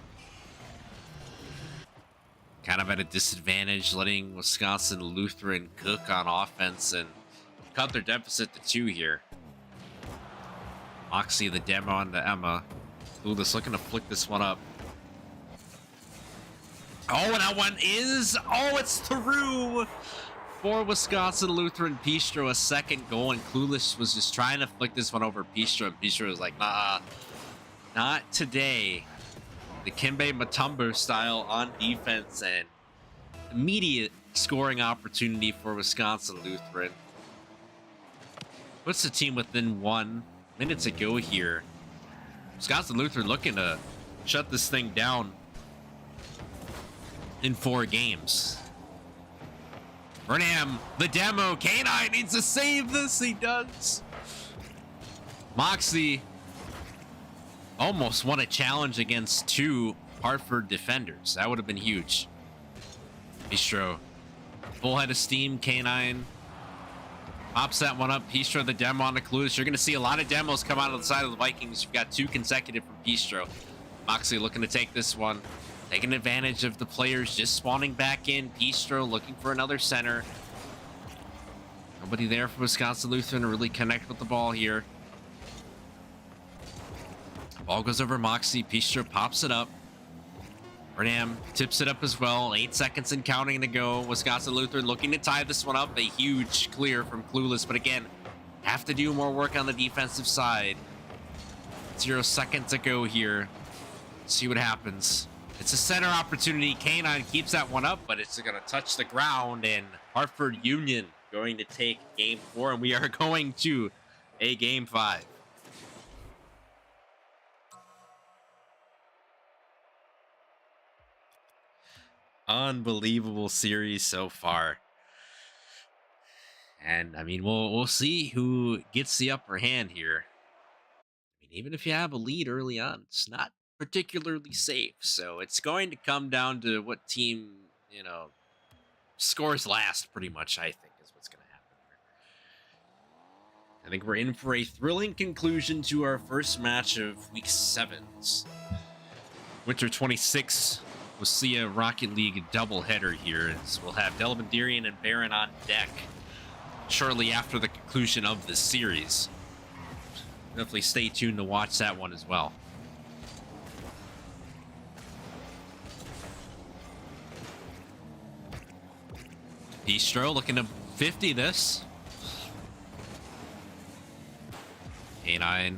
kind of at a disadvantage, letting Wisconsin Lutheran cook on offense and cut their deficit to 2 here. Moxie, the demo on the Emma. Clueless looking to flick this one up. Oh, and that one is... Oh, it's through for Wisconsin Lutheran. Pistro, a second goal, and Clueless was just trying to flick this one over Pistro, and Pistro was like, nah, not today. The Kimbe Mutombo style on defense, and immediate scoring opportunity for Wisconsin Lutheran. Puts the team within 1 minute to go here. Wisconsin Lutheran looking to shut this thing down in 4 games. Burnham, the demo, K9 needs to save this. He does. Moxie almost won a challenge against 2 Hartford defenders. That would have been huge. Pistro, full head of steam. K9 pops that one up. Pistro, the demo on the Clueless. You're going to see a lot of demos come out of the side of the Vikings. You've got 2 consecutive from Pistro. Moxie looking to take this one. Taking advantage of the players just spawning back in. Pistro looking for another center. Nobody there for Wisconsin Lutheran to really connect with the ball here. Ball goes over Moxie. Pistro pops it up. Burnham tips it up as well. 8 seconds and counting to go. Wisconsin Lutheran looking to tie this one up. A huge clear from Clueless, but again, have to do more work on the defensive side. 0 seconds to go here. See what happens. It's a center opportunity. K9 keeps that one up, but it's going to touch the ground, and Hartford Union going to take game 4, and we are going to a game 5. Unbelievable series so far. And I mean, we'll see who gets the upper hand here. I mean, even if you have a lead early on, it's not particularly safe. So it's going to come down to what team, you know, scores last, pretty much, I think, is what's going to happen here. I think we're in for a thrilling conclusion to our first match of Week 7's Winter 26. We'll see a Rocket League doubleheader here, as we'll have Delavan-Darien and Barron on deck shortly after the conclusion of this series. Definitely stay tuned to watch that one as well. Pistro looking to 50 this. K9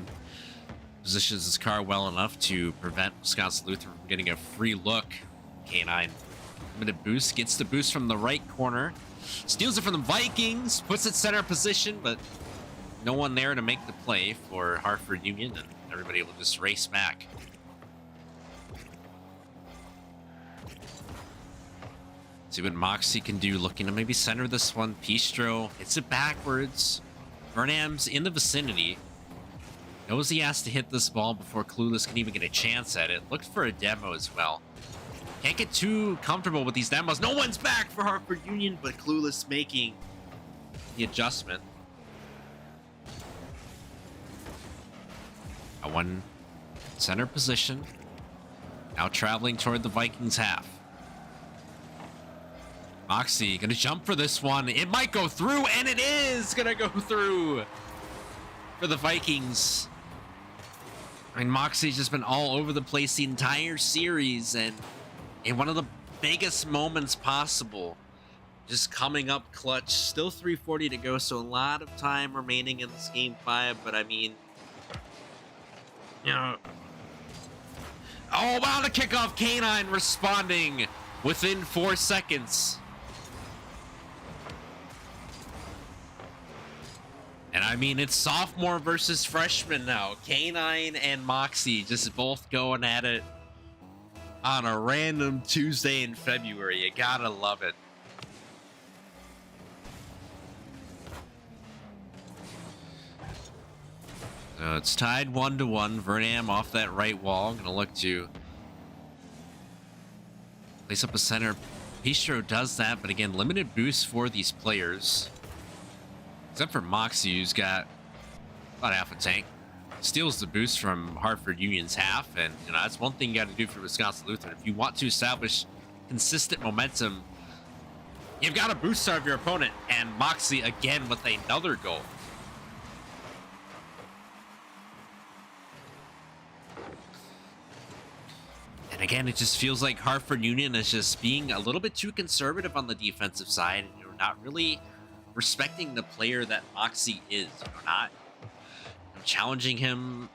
positions his car well enough to prevent Wisconsin Lutheran from getting a free look. K9 limited boost, gets the boost from the right corner, steals it from the Vikings, puts it center position, but no one there to make the play for Hartford Union, and everybody will just race back. See what Moxie can do, looking to maybe center this one. Pistro hits it backwards. Burnham's in the vicinity. Knows he has to hit this ball before Clueless can even get a chance at it. Looked for a demo as well. Can't get too comfortable with these demos. No one's back for Hartford Union, but Clueless making the adjustment. A one center position. Now traveling toward the Vikings half. Moxie gonna jump for this one. It might go through, and it is gonna go through for the Vikings. I mean, Moxie's just been all over the place the entire series, and in one of the biggest moments possible, just coming up clutch. Still 3:40 to go, so a lot of time remaining in this game 5, but I mean, you know. Oh, wow, the kickoff. K9 responding within 4 seconds. And I mean, it's sophomore versus freshman now. K9 and Moxie just both going at it on a random Tuesday in February. You gotta love it. So it's tied 1-1. Vernam off that right wall. Gonna look to place up a center. Pistro does that, but again, limited boost for these players. Except for Moxie, who's got about half a tank. Steals the boost from Hartford Union's half, and you know that's one thing you got to do for Wisconsin Lutheran. If you want to establish consistent momentum, you've got to boost starve your opponent. And Moxie again with another goal. And again, it just feels like Hartford Union is just being a little bit too conservative on the defensive side. And you're not really respecting the player that Moxie is. You're not challenging him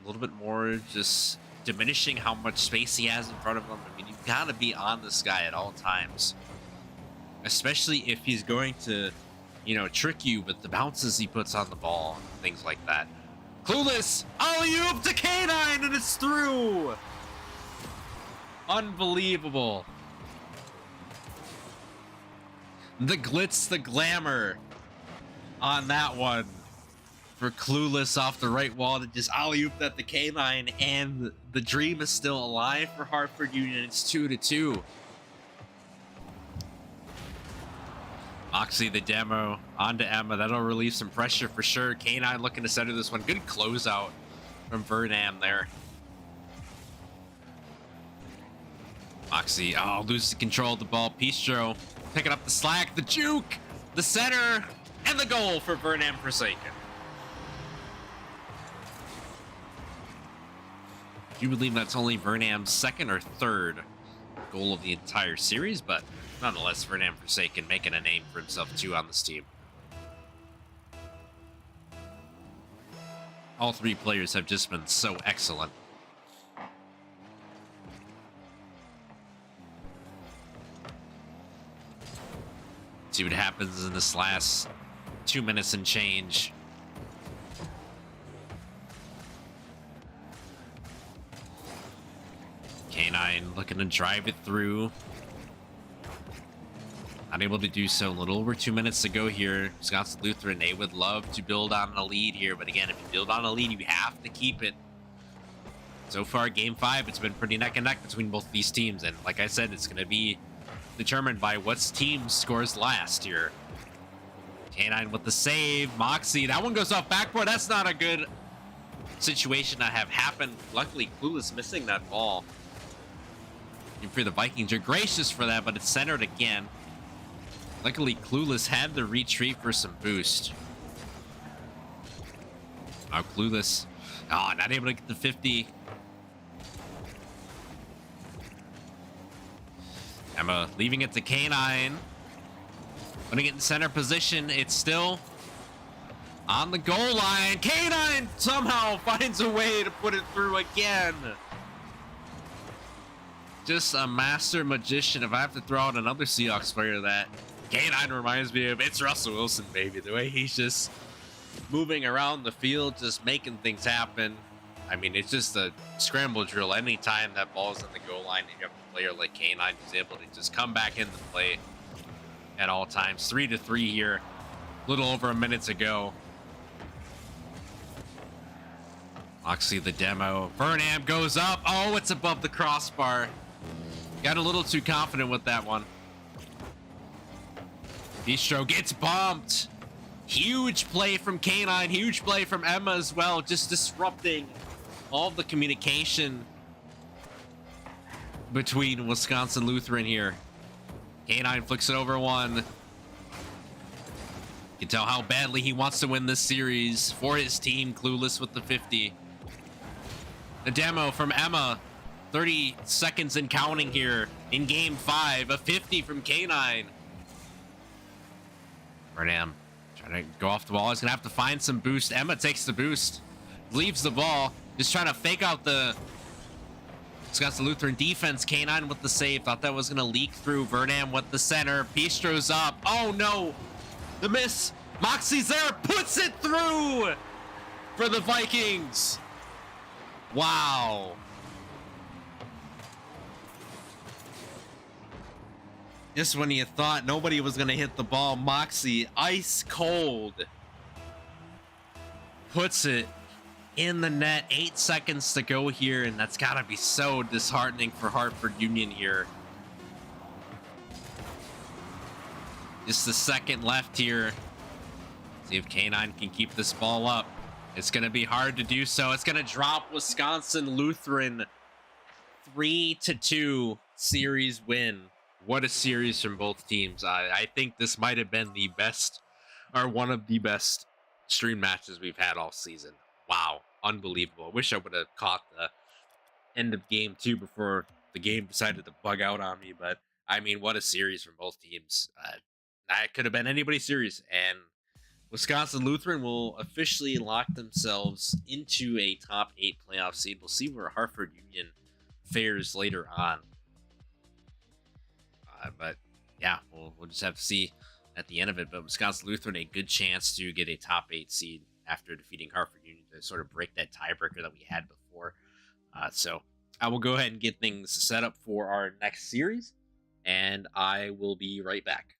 a little bit more, just diminishing how much space he has in front of him. I mean, you've got to be on this guy at all times. Especially if he's going to, you know, trick you with the bounces he puts on the ball and things like that. Clueless! Alley-oop to K9 and it's through! Unbelievable. The glitz, the glamour on that one for Clueless off the right wall to just alley-oop at the K9, and the dream is still alive for Hartford Union. It's 2-2. Moxie the demo onto Emma. That'll relieve some pressure for sure. K9 looking to center this one. Good closeout from Vernon there. Moxie, loses control of the ball. Pistro picking up the slack, the juke, the center, and the goal for Vernon Forsaken. Do you believe that's only Vernam's second or third goal of the entire series? But nonetheless, Vernon Forsaken making a name for himself too on this team. All three players have just been so excellent. See what happens in this last 2 minutes and change. K9 looking to drive it through. Unable to do so. A little over 2 minutes to go here. Wisconsin Lutheran, they would love to build on a lead here, but again, if you build on a lead, you have to keep it. So far, game 5, it's been pretty neck and neck between both these teams, and like I said, it's going to be determined by what team scores last here. K9 with the save. Moxie, that one goes off backboard. That's not a good situation to have happen. Luckily, Clueless missing that ball. And for the Vikings, you're gracious for that, but it's centered again. Luckily, Clueless had the retreat for some boost. Oh, Clueless. Oh, not able to get the 50. Emma leaving it to K9. Putting it in center position. It's still on the goal line. K9 somehow finds a way to put it through again. Just a master magician. If I have to throw out another Seahawks player that K9 reminds me of, it's Russell Wilson, baby. The way he's just moving around the field, just making things happen. I mean, it's just a scramble drill. Anytime that ball's in the goal line, you have a player like K9 who's able to just come back into play at all times. 3-3 here. A little over a minute to go. Moxie the demo. Vernon goes up. Oh, it's above the crossbar. Got a little too confident with that one. Bistro gets bumped. Huge play from K9. Huge play from Emma as well. Just disrupting all of the communication between Wisconsin Lutheran here. K9 flicks it over one. You can tell how badly he wants to win this series for his team. Clueless with the 50. The demo from Emma. 30 seconds and counting here in game 5. A 50 from K9. Vernon trying to go off the ball. He's going to have to find some boost. Emma takes the boost. Leaves the ball. Just trying to fake out the Wisconsin Lutheran defense. K9 with the save. Thought that was going to leak through. Vernon with the center. Pistro's up. Oh, no. The miss. Moxie's there. Puts it through for the Vikings. Wow. Just when you thought nobody was going to hit the ball, Moxie, ice cold, puts it in the net. 8 seconds to go here, and that's got to be so disheartening for Hartford Union here. Just a second left here. See if K9 can keep this ball up. It's going to be hard to do so. It's going to drop Wisconsin Lutheran 3-2 series win. What a series from both teams. I think this might have been the best or one of the best stream matches we've had all season. Wow, unbelievable. I wish I would have caught the end of game two before the game decided to bug out on me. But I mean, what a series from both teams. That could have been anybody's series. And Wisconsin Lutheran will officially lock themselves into a top 8 playoff seed. We'll see where Hartford Union fares later on. But yeah, we'll just have to see at the end of it. But Wisconsin Lutheran, a good chance to get a top 8 seed after defeating Hartford Union to sort of break that tiebreaker that we had before. So I will go ahead and get things set up for our next series, and I will be right back.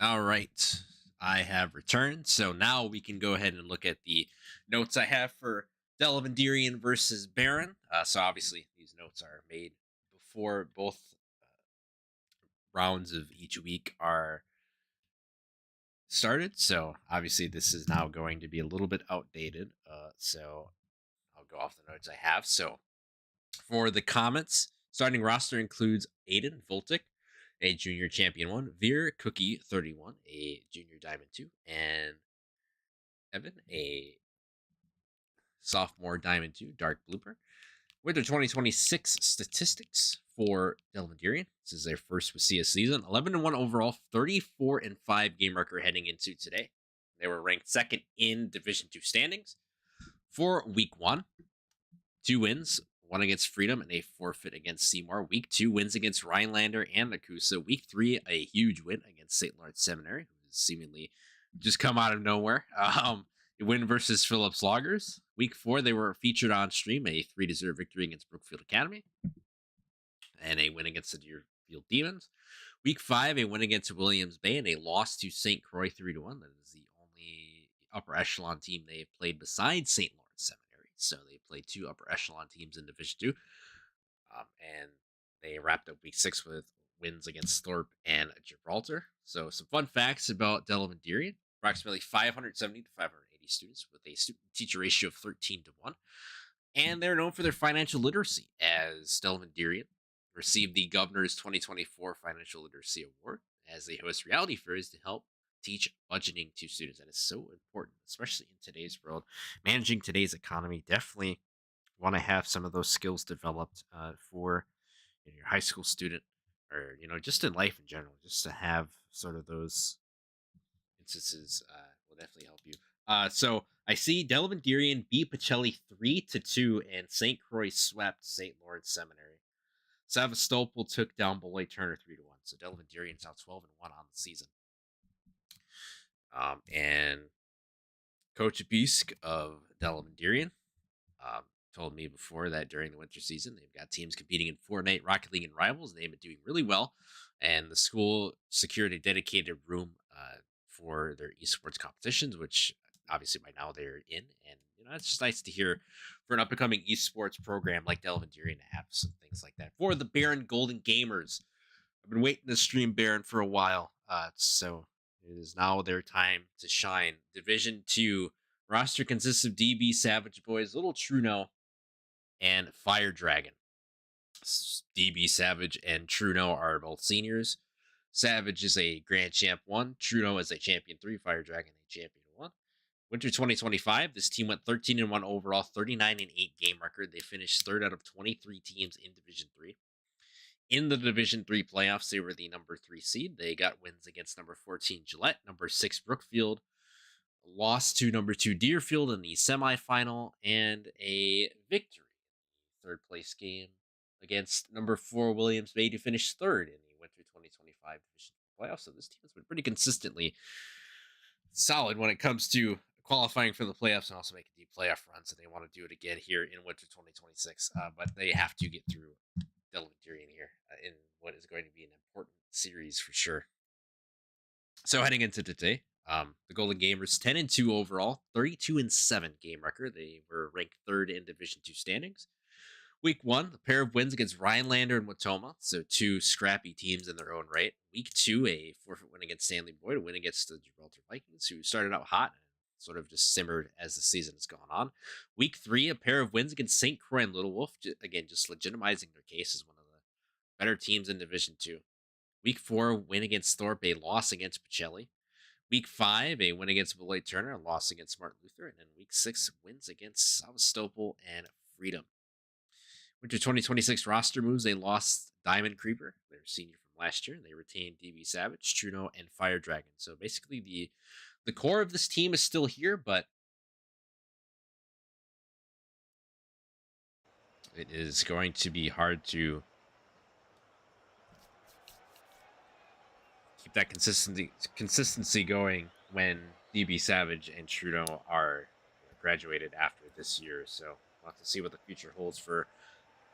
All right. I have returned. So now we can go ahead and look at the notes I have for Delavan-Darien versus Barron. So obviously, these notes are made before both rounds of each week are started. So obviously, this is now going to be a little bit outdated. So I'll go off the notes I have. So for the Comets, starting roster includes Aiden Voltic, a junior champion 1, Veer Cookie 31, a junior diamond 2, and Evan, a sophomore diamond 2, dark blooper. With their 2026 statistics for Delavan-Darien, this is their first with CS season. 11-1 overall, 34-5 game record heading into today. They were ranked second in Division 2 standings. For week 1, 2 wins, one against Freedom and a forfeit against Seymour. Week 2 wins against Rhinelander and Nakusa. Week 3, a huge win against against St. Lawrence Seminary, who has seemingly just come out of nowhere. A win versus Phillips Loggers. Week 4, they were featured on stream, a 3-0 victory against Brookfield Academy, and a win against the Deerfield Demons. Week 5, a win against Williams Bay, and a loss to St. Croix 3-1. That is the only upper echelon team they've played besides St. Lawrence Seminary. So they played 2 upper echelon teams in Division 2. And they wrapped up week 6 with wins against Thorpe and Gibraltar. So some fun facts about Delavan-Darien. Approximately 570 to 580 students with a student-teacher ratio of 13-1. And they're known for their financial literacy, as Delavan-Darien received the Governor's 2024 Financial Literacy Award as they host reality fairs to help teach budgeting to students. And it's so important, especially in today's world. Managing today's economy, definitely want to have some of those skills developed for your high school student, or just in life in general, just to have sort of those instances will definitely help you. So I see Delavan-Darien beat Pacelli 3-2, and St. Croix swept St. Lawrence Seminary. Sevastopol took down Beloit Turner 3-1. So Delavan-Darien's now 12-1 on the season. And Coach Bisk of Delavan-Darien told me before that during the winter season, they've got teams competing in Fortnite, Rocket League, and Rivals. They've been doing really well, and the school secured a dedicated room for their esports competitions, which obviously by now they're in. And it's just nice to hear for an up-and-coming esports program like Delavan-Darien to have some things like that. For the Barron Golden Gamers, I've been waiting to stream Barron for a while, so it is now their time to shine. Division 2 roster consists of DB, Savage Boys, Little Truno, and Fire Dragon. DB, Savage, and Truno are both seniors. Savage is a Grand Champ 1. Truno is a Champion 3. Fire Dragon a Champion 1. Winter 2025, this team went 13-1 overall, 39-8 game record. They finished 3rd out of 23 teams in Division 3. In the Division 3 playoffs, they were the number 3 seed. They got wins against number 14 Gillette, number 6 Brookfield, lost to number 2 Deerfield in the semifinal, and a victory in the 3rd place game against number 4 Williams Bay to finish 3rd in the Winter 2025 Division playoffs. So this team has been pretty consistently solid when it comes to qualifying for the playoffs and also making deep playoff runs. And they want to do it again here in Winter 2026, but they have to get through Delavan-Darien here in what is going to be an important series for sure. So heading into today, the Golden Gamers 10-2 overall, 32-7 game record. They were ranked 3rd in Division 2 standings. Week 1, a pair of wins against Rhinelander and Watoma, so 2 scrappy teams in their own right. Week 2, a forfeit win against Stanley Boyd, a win against the Gibraltar Vikings, who started out hot and sort of just simmered as the season has gone on. Week 3, a pair of wins against St. Croix and Little Wolf, again, just legitimizing their case as one of the better teams in Division 2. Week 4, win against Thorpe, a loss against Pacelli. Week 5, a win against Beloit Turner, a loss against Martin Luther. And then Week 6, wins against Sevastopol and Freedom. Winter 2026 roster moves, they lost Diamond Creeper, their senior from last year. They retained DB Savage, Truno, and Fire Dragon. So basically the core of this team is still here, but it is going to be hard to keep that consistency going when DB Savage and Trudeau are graduated after this year. So we'll have to see what the future holds for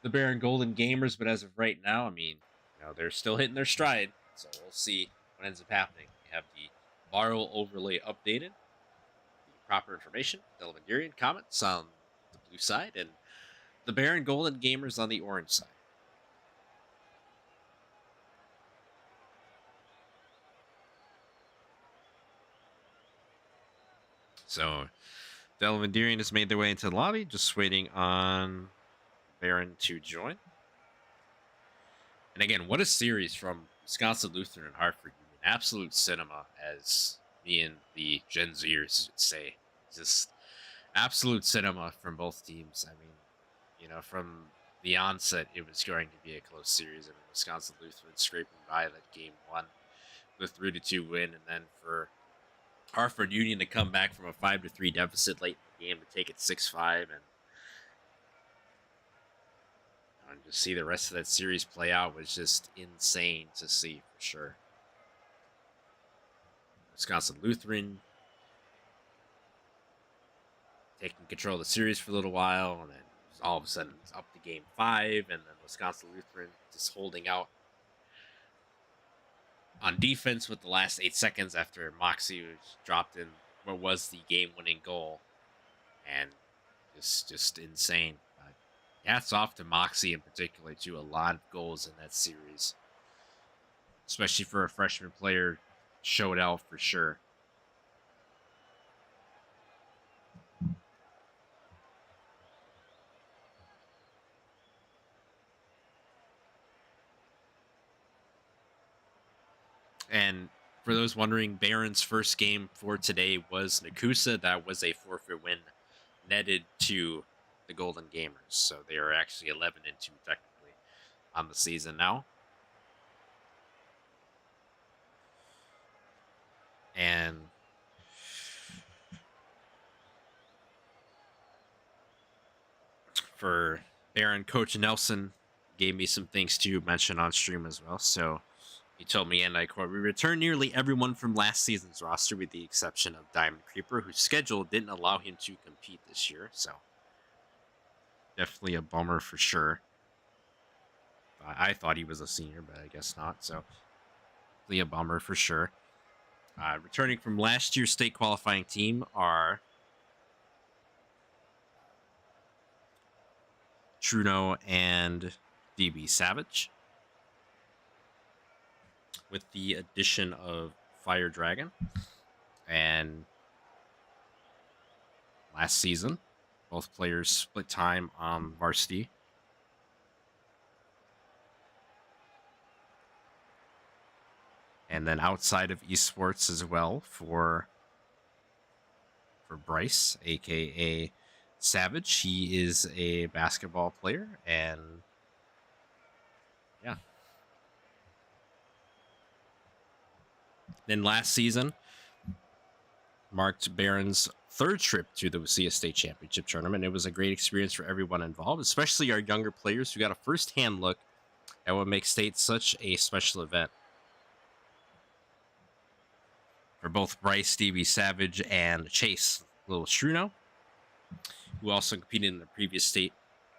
the Barron Golden Gamers. But as of right now, I mean, they're still hitting their stride. So we'll see what ends up happening. We have the Barrow overlay updated, the proper information, Delavan-Darien Comets on the blue side, and the Barron Golden Gamers on the orange side. So Delavan-Darien has made their way into the lobby, just waiting on Barron to join. And again, what a series from Wisconsin Lutheran and Hartford Union. Absolute cinema, as me and the Gen Zers would say. Just absolute cinema from both teams. I mean, from the onset, it was going to be a close series. I mean, Wisconsin Lutheran scraping by that game 1 with a 3-2 win, and then for Hartford Union to come back from a 5-3 deficit late in the game to take it 6-5, and just see the rest of that series play out was just insane to see for sure. Wisconsin Lutheran taking control of the series for a little while, and then all of a sudden it's up to game 5, and then Wisconsin Lutheran just holding out on defense with the last 8 seconds after Moxie was dropped in what was the game-winning goal, and just insane. Hats off to Moxie in particular, too. A lot of goals in that series, especially for a freshman player. Showed out for sure. And for those wondering, Barron's first game for today was Nakusa. That was a forfeit win netted to the Golden Gamers. So they are actually 11-2 technically on the season now. And for Barron, Coach Nelson gave me some things to mention on stream as well. So he told me, and I quote, "We returned nearly everyone from last season's roster with the exception of Diamond Creeper, whose schedule didn't allow him to compete this year." So definitely a bummer for sure. I thought he was a senior, but I guess not. So definitely a bummer for sure. Returning from last year's state qualifying team are Trudeau and DB Savage, with the addition of Fire Dragon. And last season, both players split time on varsity. And then outside of esports as well for Bryce, aka Savage. He is a basketball player, and yeah. Then last season marked Barron's third trip to the Wasilla State Championship Tournament. It was a great experience for everyone involved, especially our younger players who got a first-hand look at what makes state such a special event. For both Bryce, DB Savage, and Chase Little Struno, who also competed in the previous state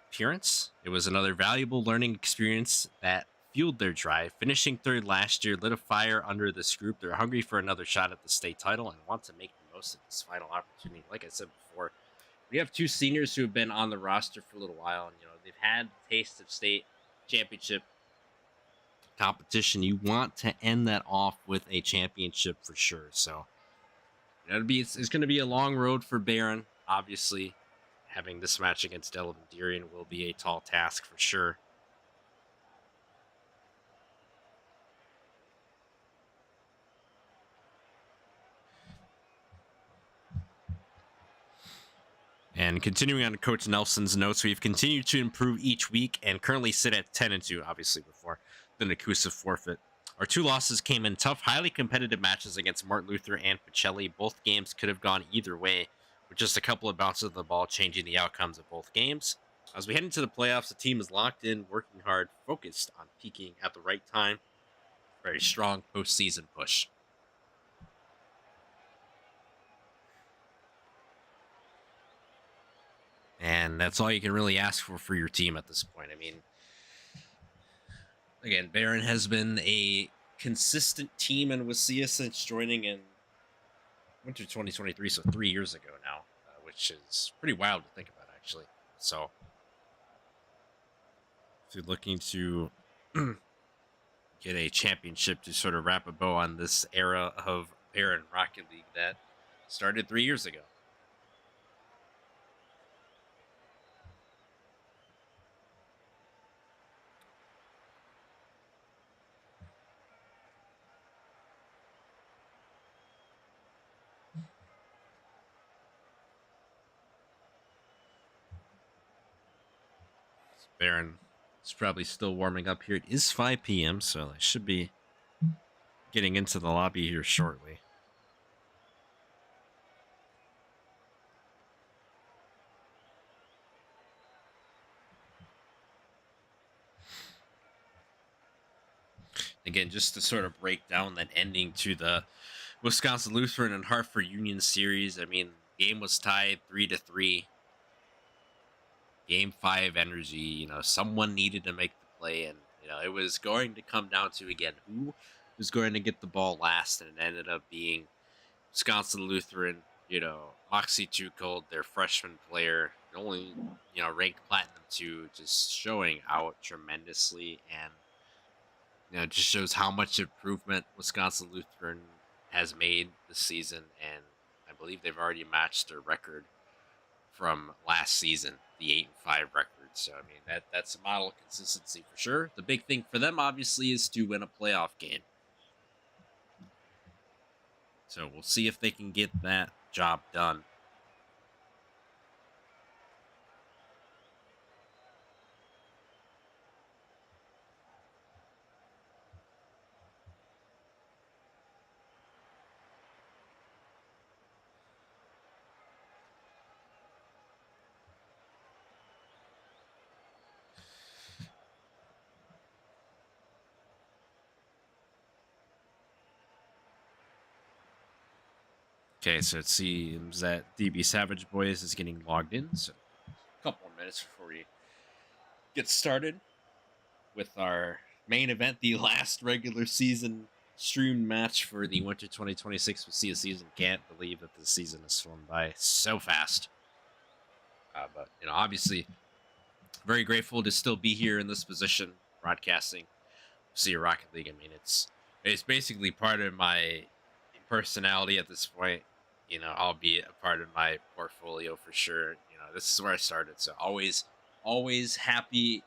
appearance. It was another valuable learning experience that fueled their drive. Finishing third last year lit a fire under this group. They're hungry for another shot at the state title and want to make the most of this final opportunity. Like I said before, we have 2 seniors who have been on the roster for a little while, and they've had a taste of state championship competition. You want to end that off with a championship for sure. So it's going to be a long road for Barron. Obviously, having this match against Delavan-Darien will be a tall task for sure. And continuing on Coach Nelson's notes, we've continued to improve each week and currently sit at 10-2, obviously before the Nakusa forfeit. Our 2 losses came in tough, highly competitive matches against Martin Luther and Pacelli. Both games could have gone either way, with just a couple of bounces of the ball changing the outcomes of both games. As we head into the playoffs, the team is locked in, working hard, focused on peaking at the right time. Very strong postseason push. And that's all you can really ask for your team at this point. I mean, again, Barron has been a consistent team in Wasilla since joining in winter 2023, so 3 years ago now, which is pretty wild to think about, actually. So, if you're looking to get a championship to sort of wrap a bow on this era of Barron Rocket League that started 3 years ago. Barron is probably still warming up here. It is 5 p.m., so I should be getting into the lobby here shortly. Again, just to sort of break down that ending to the Wisconsin Lutheran and Hartford Union series. I mean, game was tied 3-3. Game 5 energy. Someone needed to make the play, and it was going to come down to, again, who was going to get the ball last, and it ended up being Wisconsin Lutheran. Moxie Tuchel, their freshman player, only ranked Platinum 2, just showing out tremendously, and it just shows how much improvement Wisconsin Lutheran has made this season, and I believe they've already matched their record from last season, the 8-5 record. So I mean that's a model of consistency for sure. The big thing for them obviously is to win a playoff game. So we'll see if they can get that job done. Okay, so it seems that DB Savage Boys is getting logged in. So a couple more minutes before we get started with our main event, the last regular season streamed match for the Winter 2026 Sea season. Can't believe that this season has flown by so fast. But obviously, very grateful to still be here in this position, broadcasting Sea Rocket League. I mean, it's basically part of my personality at this point. Albeit a part of my portfolio for sure. This is where I started, so always happy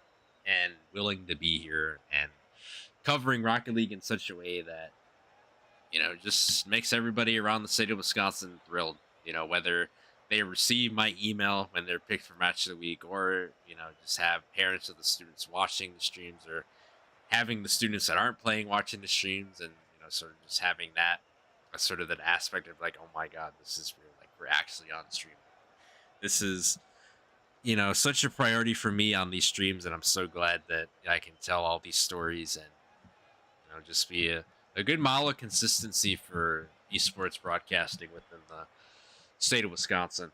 and willing to be here and covering Rocket League in such a way that just makes everybody around the state of Wisconsin thrilled. Whether they receive my email when they're picked for match of the week, or just have parents of the students watching the streams, or having the students that aren't playing watching the streams, and sort of just having that sort of that aspect of like, oh my god, this is real, like we're actually on stream. This is such a priority for me on these streams, and I'm so glad that I can tell all these stories and just be a good model of consistency for esports broadcasting within the state of Wisconsin.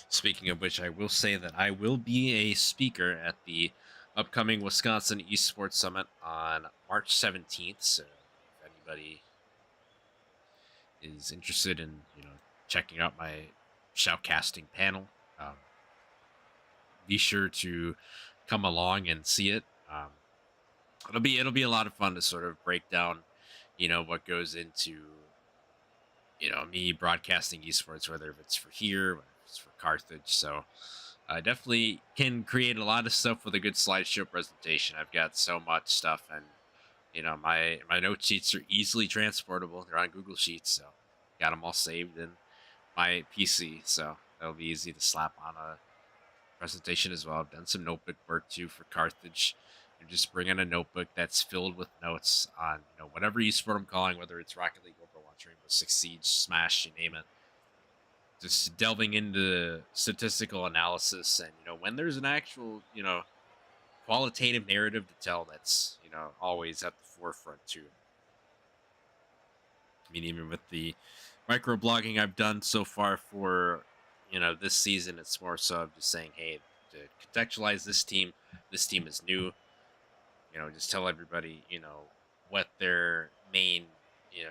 Speaking of which, I will say that I will be a speaker at the upcoming Wisconsin Esports Summit on March 17th. So if anybody is interested in, checking out my shoutcasting panel, be sure to come along and see it. It'll be a lot of fun to sort of break down, what goes into, me broadcasting esports, whether it's for here, whether it's for Carthage. So I definitely can create a lot of stuff with a good slideshow presentation. I've got so much stuff, and my note sheets are easily transportable. They're on Google Sheets, so got them all saved in my PC, so that'll be easy to slap on a presentation as well. I've done some notebook work too for Carthage. And just bring in a notebook that's filled with notes on whatever esport I'm calling, whether it's Rocket League, Overwatch, Rainbow Six Siege, Smash, you name it. Just delving into statistical analysis, and when there's an actual qualitative narrative to tell, that's always at the forefront too. I mean, even with the microblogging I've done so far for this season, it's more so of just saying, hey, to contextualize this team is new. Just tell everybody what their main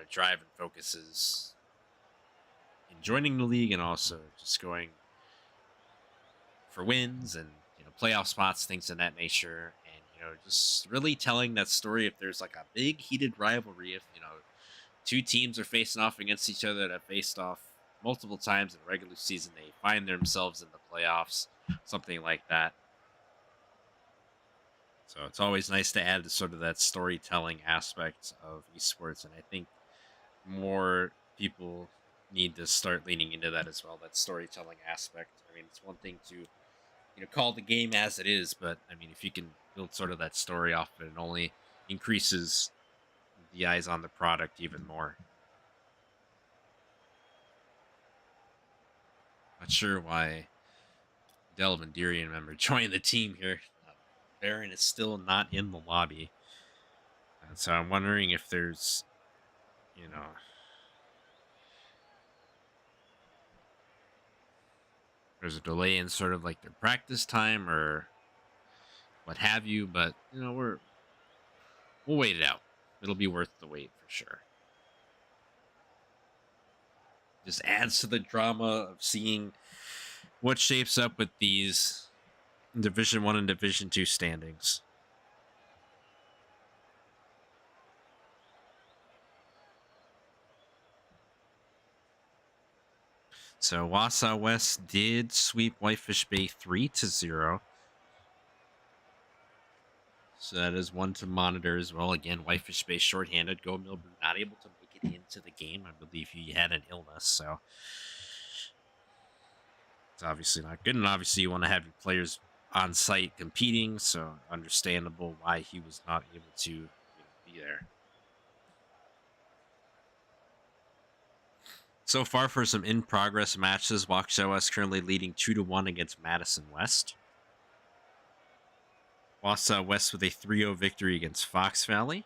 drive and focus is in joining the league, and also just going for wins and playoff spots, things of that nature, and just really telling that story. If there's like a big heated rivalry, if two teams are facing off against each other that have faced off multiple times in the regular season, they find themselves in the playoffs, something like that. So it's always nice to add to sort of that storytelling aspect of esports, and I think more people need to start leaning into that as well, that storytelling aspect. I mean, it's one thing to call the game as it is, but I mean, if you can build sort of that story off of it, it only increases the eyes on the product even more. Not sure why Delavan-Darien member joined the team here. Barron is still not in the lobby. And so I'm wondering if there's, you know, there's a delay in sort of like their practice time or what have you, but you know, we'll wait it out. It'll be worth the wait for sure. Just adds to the drama of seeing what shapes up with these Division 1 and Division 2 standings. So Wausau West did sweep Whitefish Bay 3-0. So that is one to monitor as well. Again, Whitefish Bay shorthanded. Go Milbrew not able to make it into the game. I believe he had an illness, so it's obviously not good. And obviously you want to have your players on site competing, so understandable why he was not able to be there. So far for some in-progress matches, Waukesha West currently leading 2-1 against Madison West. Wausau West with a 3-0 victory against Fox Valley.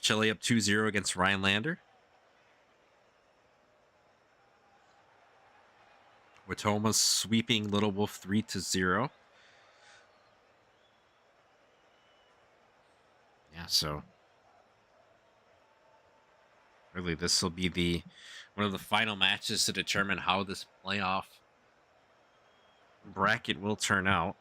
Chile up 2-0 against Rhinelander. Watoma sweeping Little Wolf 3-0. Yeah, so really this will be one of the final matches to determine how this playoff bracket will turn out.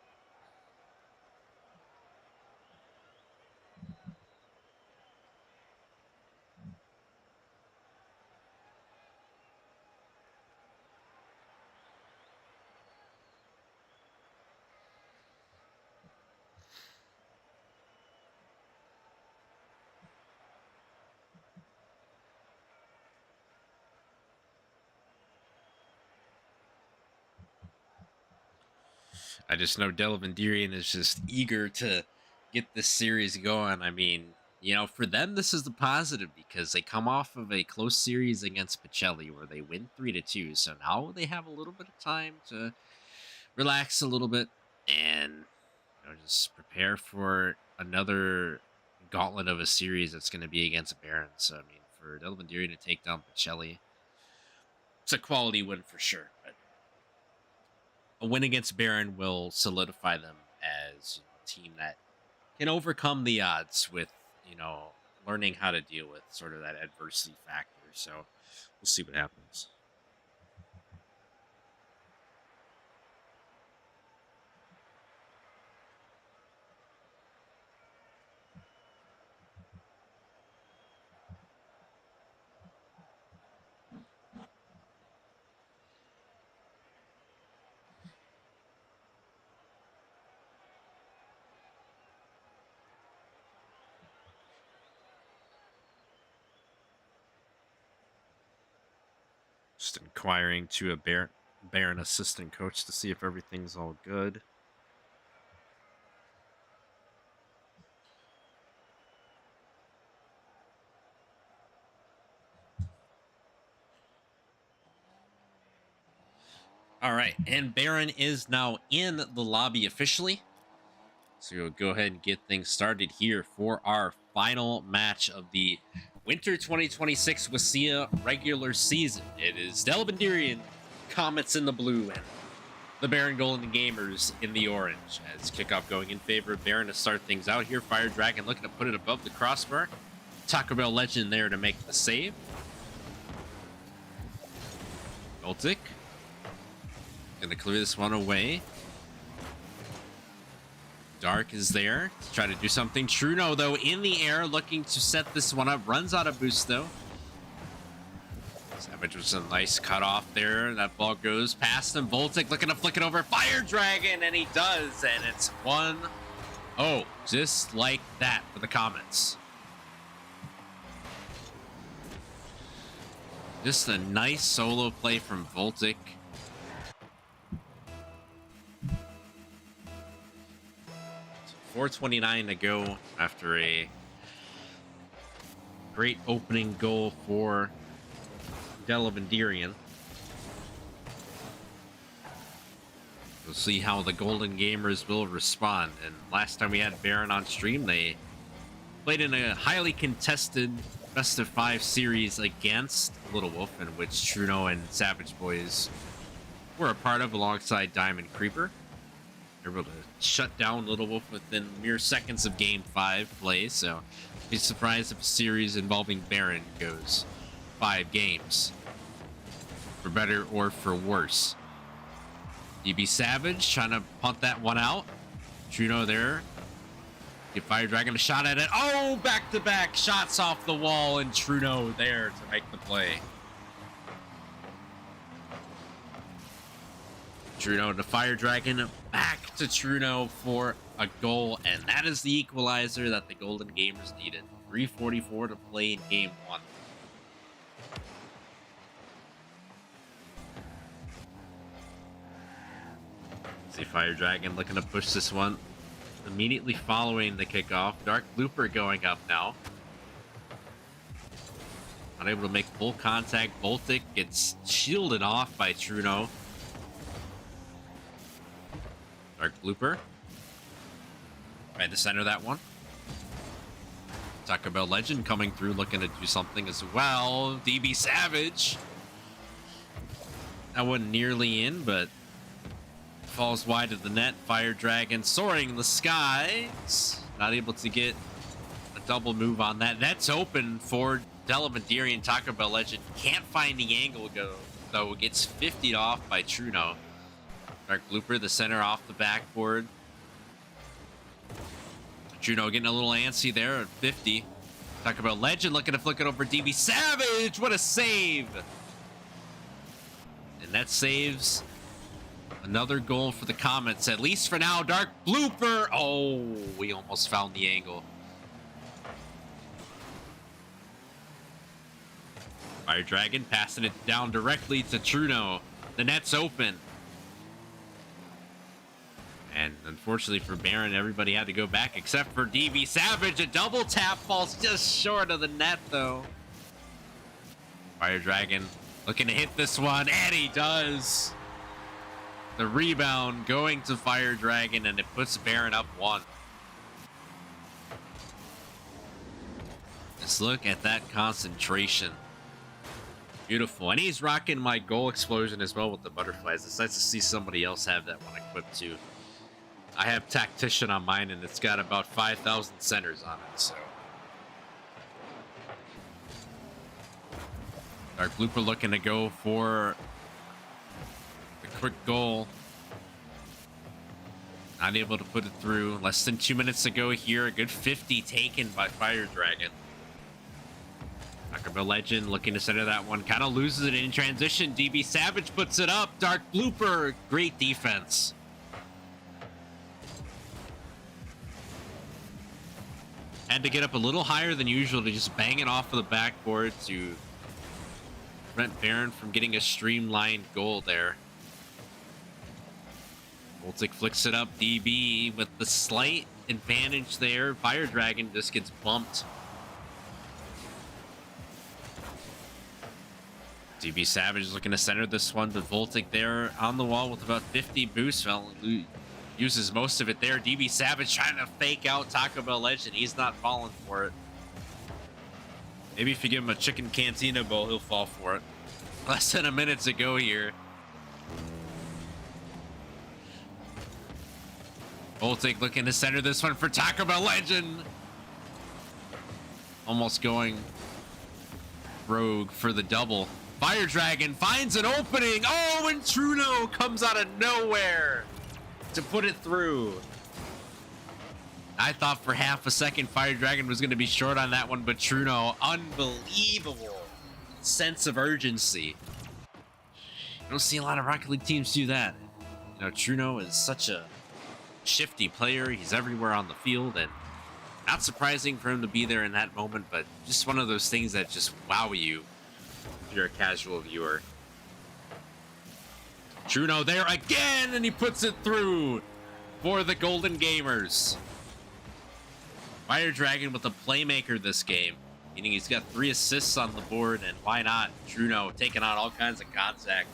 I just know Delavan-Darien is just eager to get this series going. I mean, you know, for them, this is the positive because they come off of a close series against Pacelli where they win 3-2. So now they have a little bit of time to relax a little bit and just prepare for another gauntlet of a series that's going to be against Barron. So, I mean, for Delavan-Darien to take down Pacelli, it's a quality win for sure. But a win against Barron will solidify them as a team that can overcome the odds with, learning how to deal with sort of that adversity factor. So we'll see what happens. Just inquiring to a Barron assistant coach to see if everything's all good. All right, and Barron is now in the lobby officially. So we'll go ahead and get things started here for our final match of the Winter 2026 Wisco regular season. It is Delavan-Darien Comets in the blue and the Barron Golden Gamers in the orange. As kickoff going in favor of Barron to start things out here. Fire Dragon looking to put it above the crossbar. Taco Bell Legend there to make the save. Baltic gonna clear this one away. Dark is there to try to do something. Truno, though, in the air, looking to set this one up. Runs out of boost, though. Savage was a nice cutoff there. That ball goes past him. Voltic looking to flick it over. Fire Dragon, and he does. And it's 1-0, just like that for the Comets. Just a nice solo play from Voltic. .429 to go after a great opening goal for Delavan-Darien. We'll see how the Golden Gamers will respond. And last time we had Barron on stream, they played in a highly contested best of 5 series against Little Wolf, in which Truno and Savage Boys were a part of alongside Diamond Creeper. They were able to shut down Little Wolf within mere seconds of Game 5 play, so be surprised if a series involving Barron goes 5 games. For better or for worse. DB Savage trying to punt that one out. Truno there. Get Fire Dragon a shot at it. Oh, back-to-back shots off the wall, and Truno there to make the play. Truno to Fire Dragon, back to Truno for a goal, and that is the equalizer that the Golden Gamers needed. 3:44 to play in Game 1. See Fire Dragon looking to push this one. Immediately following the kickoff, Dark Looper going up now. Unable to make full contact. Voltic gets shielded off by Truno. Dark Looper. Right to center that one. Taco Bell Legend coming through looking to do something as well. DB Savage. That wasn't nearly in, but falls wide of the net. Fire Dragon soaring in the skies. Not able to get a double move on that. That's open for Delavan-Darien. Taco Bell Legend can't find the angle though. Gets 50'd off by Truno. Dark Looper, the center off the backboard. Truno getting a little antsy there at 50. Taco Bell Legend looking to flick it over DB Savage. What a save! And that saves another goal for the Comets, at least for now. Dark Blooper. Oh, we almost found the angle. Fire Dragon passing it down directly to Truno. The net's open. And unfortunately for Barron, everybody had to go back except for DB Savage. A double tap falls just short of the net, though. Fire Dragon looking to hit this one, and he does. The rebound going to Fire Dragon, and it puts Barron up 1. Just look at that concentration. Beautiful. And he's rocking my goal explosion as well with the butterflies. It's nice to see somebody else have that one equipped too. I have Tactician on mine, and it's got about 5,000 centers on it, so. Dark Looper looking to go for the quick goal. Not able to put it through. Less than 2 minutes to go here. A good 50 taken by Fire Dragon. Taco Bell Legend looking to center that one. Kind of loses it in transition. DB Savage puts it up. Dark Blooper. Great defense. Had to get up a little higher than usual to just bang it off of the backboard to prevent Barron from getting a streamlined goal there. Voltic flicks it up. DB with the slight advantage there. Fire Dragon just gets bumped. DB Savage is looking to center this one, but Voltic there on the wall with about 50 boost. Well, uses most of it there. DB Savage trying to fake out Taco Bell Legend. He's not falling for it. Maybe if you give him a chicken cantina bowl, he'll fall for it. Less than a minute to go here. Voltic looking to center this one for Taco Bell Legend. Almost going rogue for the double. Fire Dragon finds an opening. Oh, and Truno comes out of nowhere to put it through. I thought for half a second Fire Dragon was going to be short on that one, but Truno, unbelievable sense of urgency. I don't see a lot of Rocket League teams do that. You know, Truno is such a shifty player. He's everywhere on the field, and not surprising for him to be there in that moment, but just one of those things that just wow you if you're a casual viewer. Truno there again, and he puts it through for the Golden Gamers. Fire Dragon with a playmaker this game, meaning he's got 3 assists on the board, and why not? Truno taking on all kinds of contact.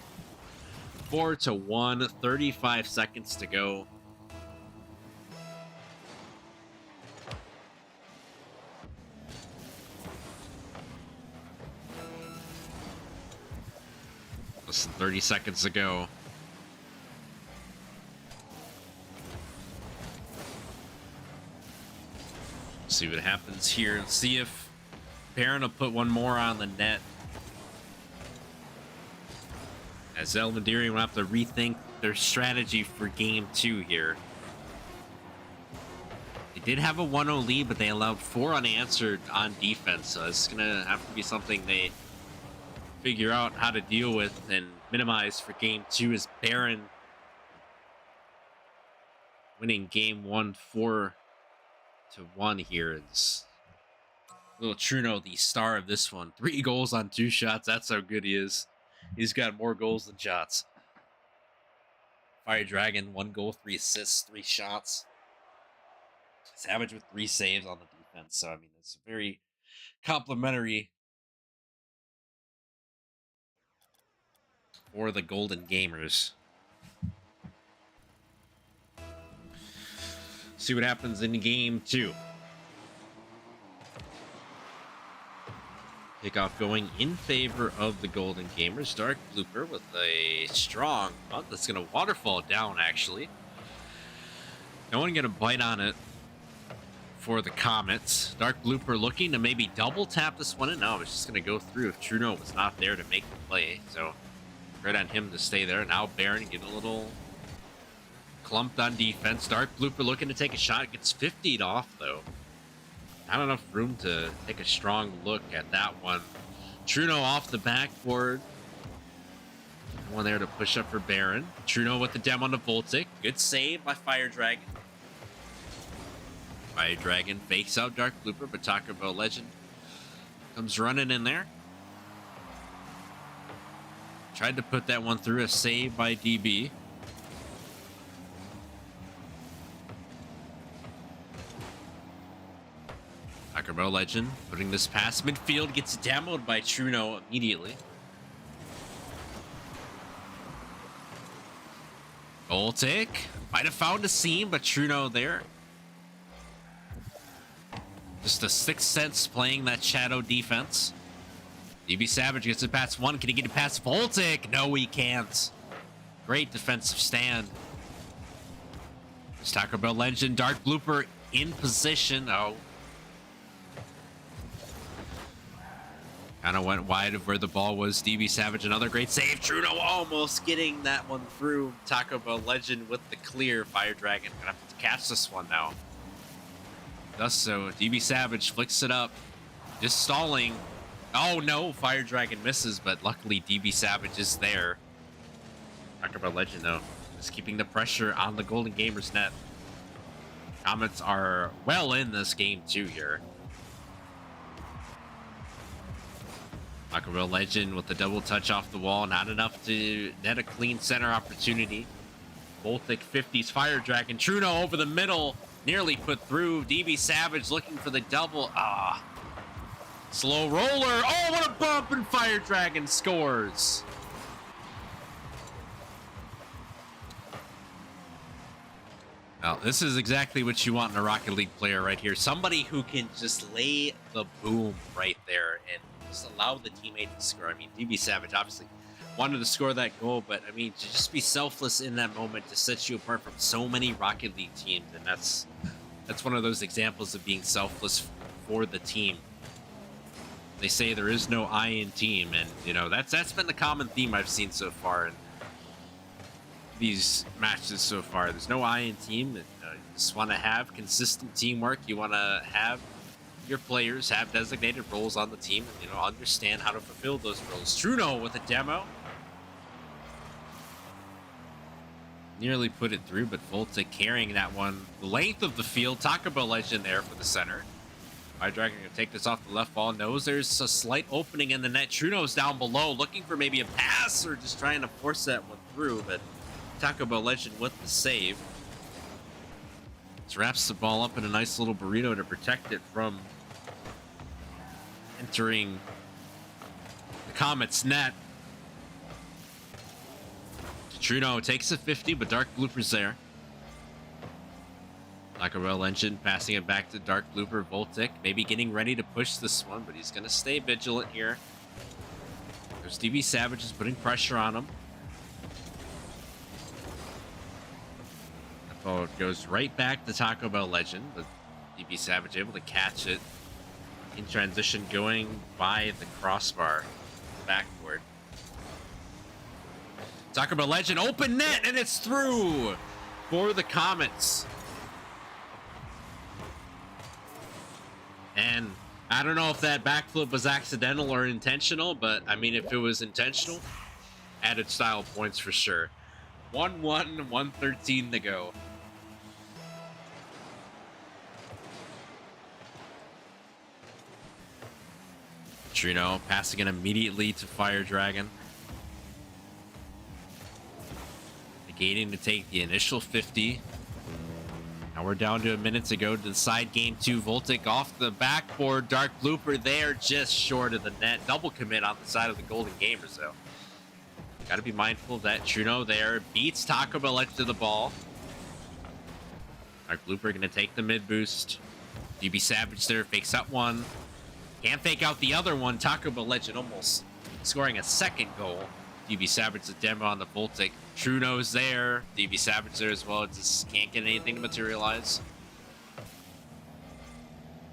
4-1, 35 seconds to go. Less than 30 seconds to go. See what happens here and see if Barron will put one more on the net. As Delavan-Darien will have to rethink their strategy for game 2 here. They did have a 1-0 lead, but they allowed 4 unanswered on defense, so it's going to have to be something they figure out how to deal with and minimize for game 2, as Barron winning game 1 4-1 here. It's little Truno, the star of this one. 3 goals on 2 shots. That's how good he is. He's got more goals than shots. Fire Dragon, 1 goal, 3 assists, 3 shots. Savage with 3 saves on the defense. So, I mean, it's very complimentary for the Golden Gamers. See what happens in game 2. Kickoff going in favor of the Golden Gamers. Dark Blooper with a strong punt that's going to waterfall down, actually. No one going to bite on it for the Comets. Dark Blooper looking to maybe double tap this one in. No, it's just going to go through if Truno was not there to make the play. So, right on him to stay there. Now Barron getting a little clumped on defense. Dark Blooper looking to take a shot. Gets 50'd off, though. Not enough room to take a strong look at that one. Truno off the backboard. One there to push up for Barron. Truno with the demo on the Voltic. Good save by Fire Dragon. Fire Dragon fakes out Dark Blooper, but Taco Bell Legend comes running in there. Tried to put that one through. A save by DB. Taco Bell Legend putting this past midfield, gets demoed by Truno immediately. Voltic might have found a seam, but Truno there. Just a sixth sense playing that shadow defense. DB Savage gets it past 1. Can he get it past Voltic? No, he can't. Great defensive stand. There's Taco Bell Legend. Dark Blooper in position. Oh. Kind of went wide of where the ball was. DB Savage, another great save. Truno almost getting that one through. Taco Bell Legend with the clear. Fire Dragon gonna have to catch this one now. Does so. DB Savage flicks it up. Just stalling. Oh no, Fire Dragon misses, but luckily DB Savage is there. Taco Bell Legend, though, is keeping the pressure on the Golden Gamers net. Comets are well in this game, too, here. Taco Bell Legend with the double touch off the wall. Not enough to net a clean center opportunity. Voltic 50s. Fire Dragon. Truno over the middle. Nearly put through. DB Savage looking for the double. Slow roller. Oh, what a bump. And Fire Dragon scores. Now, this is exactly what you want in a Rocket League player right here. Somebody who can just lay the boom right there and just allow the teammate to score. I mean, DB Savage obviously wanted to score that goal, but I mean, to just be selfless in that moment to set you apart from so many Rocket League teams, and that's one of those examples of being selfless for the team. They say there is no I in team, and you know that's been the common theme I've seen so far in these matches so far. There's no I in team. And, you just want to have consistent teamwork. You want to have your players have designated roles on the team and, you know, understand how to fulfill those roles. Truno with a demo. Nearly put it through, but Voltic carrying that one the length of the field. Taco Bell Legend there for the center. Fire Dragon gonna take this off the left ball. Knows there's a slight opening in the net. Truno's down below, looking for maybe a pass or just trying to force that one through, but Taco Bell Legend with the save. Just wraps the ball up in a nice little burrito to protect it from entering the Comets net. Trudeau takes a 50, but Dark Blooper's there. Taco Bell Legend passing it back to Dark Blooper. Voltic maybe getting ready to push this one, but he's going to stay vigilant here. There's DB Savage is putting pressure on him. The ball goes right back to Taco Bell Legend, but DB Savage able to catch it in transition, going by the crossbar backboard. Taco Bell Legend, open net, and it's through for the Comets. And I don't know if that backflip was accidental or intentional, but I mean, if it was intentional, added style points for sure. 1-1, 1:13 to go. Trino passing it immediately to Fire Dragon. Negating to take the initial 50. Now we're down to a minute to go to decide game 2. Voltic off the backboard. Dark Blooper there, just short of the net. Double commit on the side of the Golden Gamers, though. Got to be mindful of that. Truno there beats Taco Bell Edge to the ball. Dark Blooper going to take the mid boost. DB Savage there fakes out one. Can't fake out the other one. Taco Bell Legend almost scoring a second goal. DB Savage the demo on the Voltic. Truno's there. DB Savage there as well. Just can't get anything to materialize.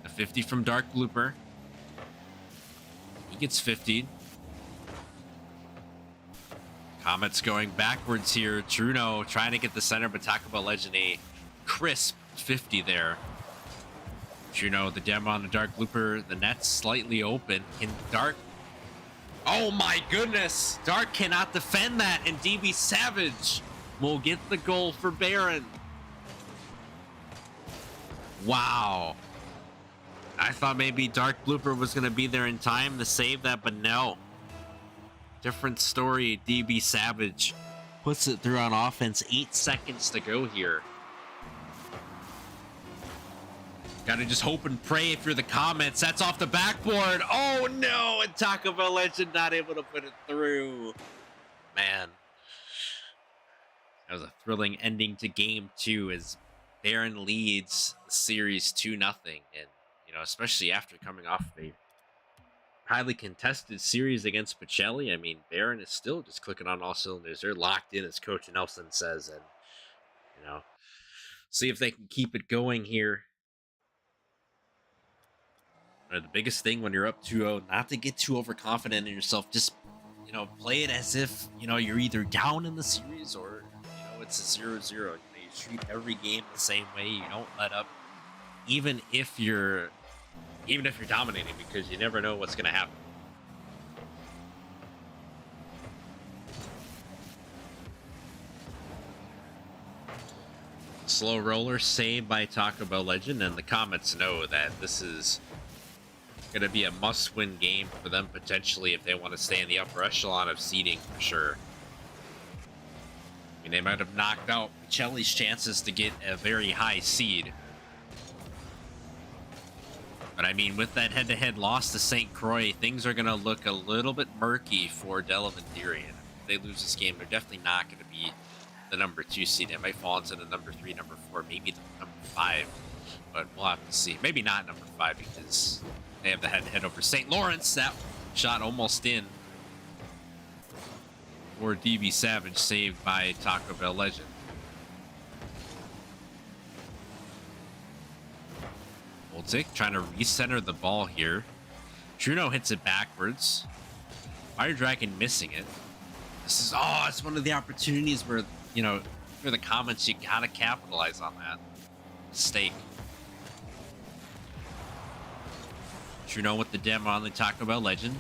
A 50 from Dark Blooper. He gets 50. Comets going backwards here. Truno trying to get the center, but Taco Bell Legend a crisp 50 there. Truno, the demo on the Dark Blooper. The net's slightly open. Can Dark... Oh my goodness! Dark cannot defend that, and DB Savage will get the goal for Barron. Wow. I thought maybe Dark Blooper was going to be there in time to save that, but no. Different story. DB Savage puts it through on offense. 8 seconds to go here. Gotta just hope and pray if you're the Comets. That's off the backboard. Oh no! And Taco Bell Legend not able to put it through. Man. That was a thrilling ending to game 2 as Barron leads the series 2-0. And, you know, especially after coming off a highly contested series against Pacelli. I mean, Barron is still just clicking on all cylinders. They're locked in, as Coach Nelson says. And, you know, see if they can keep it going here. The biggest thing when you're up 2-0, not to get too overconfident in yourself. Just, you know, play it as if, you know, you're either down in the series or, you know, it's a 0-0. You know, you treat every game the same way. You don't let up, even if you're dominating, because you never know what's going to happen. Slow roller saved by Taco Bell Legend, and the Comets know that this is going to be a must-win game for them, potentially, if they want to stay in the upper echelon of seeding, for sure. I mean, they might have knocked out Pacelli's chances to get a very high seed. But, I mean, with that head-to-head loss to St. Croix, things are going to look a little bit murky for Delavan-Darien. If they lose this game, they're definitely not going to be the number 2 seed. It might fall into the number 3, number 4, maybe the number 5. But we'll have to see. Maybe not number 5, because they have the head-to-head over St. Lawrence. That shot almost in for DB Savage, saved by Taco Bell Legend. Voltic trying to recenter the ball here. Truno hits it backwards. Fire Dragon missing it. This is, it's one of the opportunities where, you know, for the Comets, you gotta capitalize on that mistake. Truno with the demo on the Taco Bell Legend.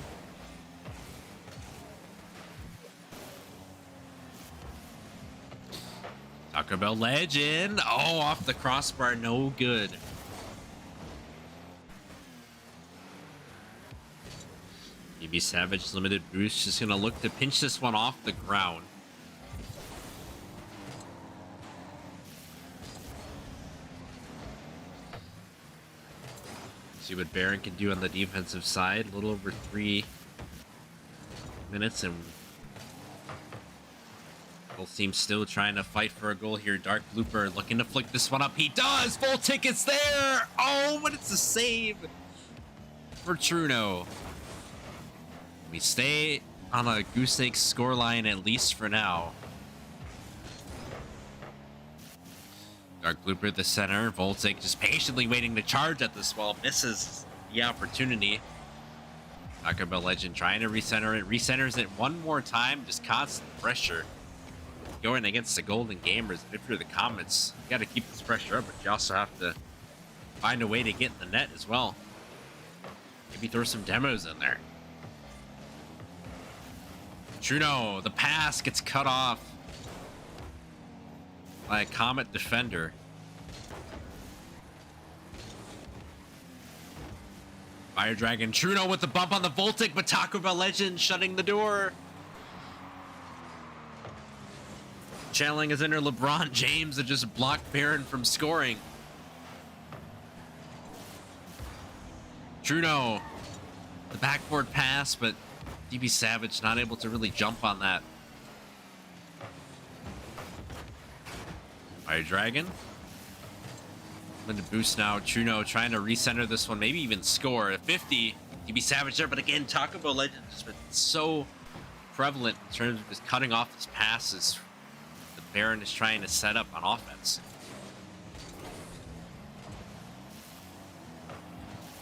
Taco Bell Legend. Oh, off the crossbar. No good. DB Savage limited boost. Just going to look to pinch this one off the ground. See what Barron can do on the defensive side. A little over 3 minutes and Both teams still trying to fight for a goal here. Dark Blooper looking to flick this one up. He does! Voltic is there! Oh, but it's a save for Truno. We stay on a goose egg scoreline at least for now. Dark Blooper the center. Voltic just patiently waiting to charge at this wall. Misses the opportunity. Taco Bell Legend trying to recenter it. Recenters it one more time. Just constant pressure. Going against the Golden Gamers. If you're the Comets, you got to keep this pressure up, but you also have to find a way to get in the net as well. Maybe throw some demos in there. Truno, the pass gets cut off by a Comet defender. Fire Dragon, Truno with the bump on the Voltic, but Taco Bell Legend shutting the door. Channeling his inner LeBron James to just block Barron from scoring. Truno, the backboard pass, but DB Savage not able to really jump on that. Fire Dragon. I'm going to boost now. Truno trying to recenter this one, maybe even score. At 50, DB Savage there, but again, Taco Bell Legend has been so prevalent in terms of just cutting off his passes that Barron is trying to set up on offense.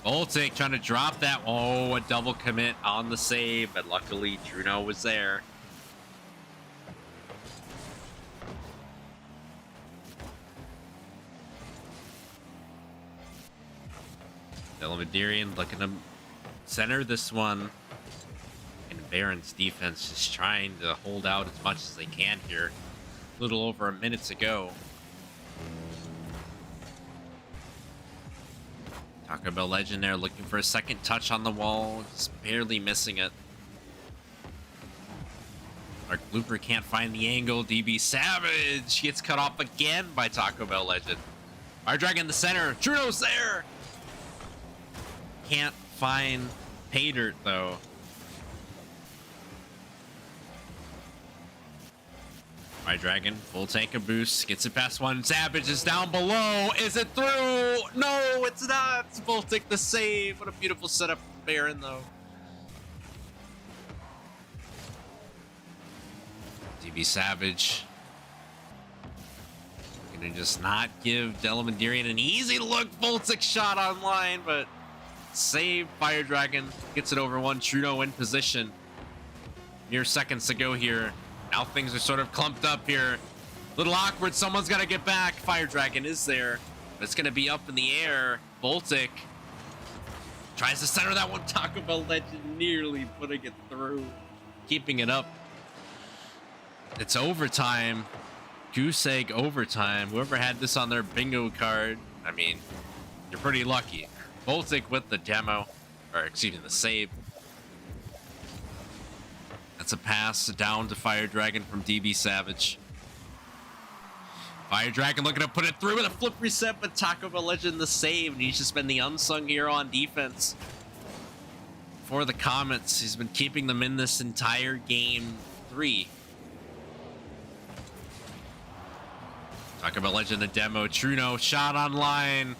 Voltic trying to drop that. Oh, a double commit on the save, but luckily Truno was there. Delavan-Darien looking to center this one. And Barron's defense is trying to hold out as much as they can here. A little over a minute to go. Taco Bell Legend there looking for a second touch on the wall. Just barely missing it. Dark Blooper can't find the angle. DB Savage gets cut off again by Taco Bell Legend. Fire Dragon in the center. Truno's there. Can't find Pay Dirt though. Fire Dragon, full tank of boost, gets it past one. Savage is down below. Is it through? No, it's not. Voltic the save. What a beautiful setup from Barron though. DB Savage gonna just not give Delavan-Darien an easy look. Voltic shot online, but save. Fire Dragon gets it over one. Truno in position. Mere seconds to go here. Now things are sort of clumped up here. A little awkward. Someone's got to get back. Fire Dragon is there. But it's going to be up in the air. Voltic tries to center that one. Taco Bell Legend nearly putting it through. Keeping it up. It's overtime. Goose egg overtime. Whoever had this on their bingo card, I mean, you're pretty lucky. Voltic with the demo. Or, excuse me, the save. That's a pass down to Fire Dragon from DB Savage. Fire Dragon looking to put it through with a flip reset, but Taco Bell Legend the save. And he's just been the unsung hero on defense for the Comets. He's been keeping them in this entire game 3. Taco Bell Legend the demo. Truno shot online.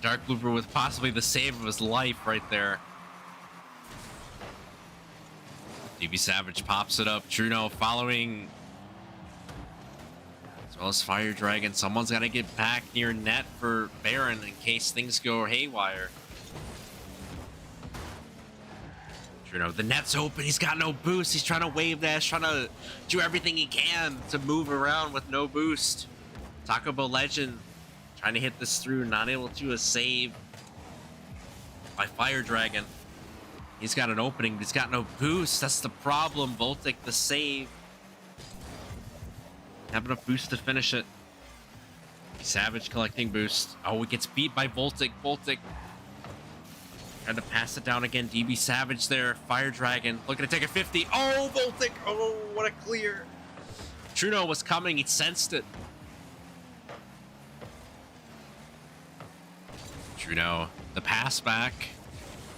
Dark Blooper with possibly the save of his life right there. DB Savage pops it up. Truno following. As well as Fire Dragon. Someone's got to get back near net for Barron in case things go haywire. Truno, the net's open. He's got no boost. He's trying to wave dash, trying to do everything he can to move around with no boost. Taco Bell Legend trying to hit this through. Not able to. A save by Fire Dragon. He's got an opening, but he's got no boost. That's the problem. Voltic the save. Have enough boost to finish it. Savage collecting boost. Oh, it gets beat by Voltic. Voltic trying to pass it down again. DB Savage there. Fire Dragon looking to take a 50. Oh, Voltic. Oh, what a clear. Truno was coming. He sensed it. Truno, the pass back.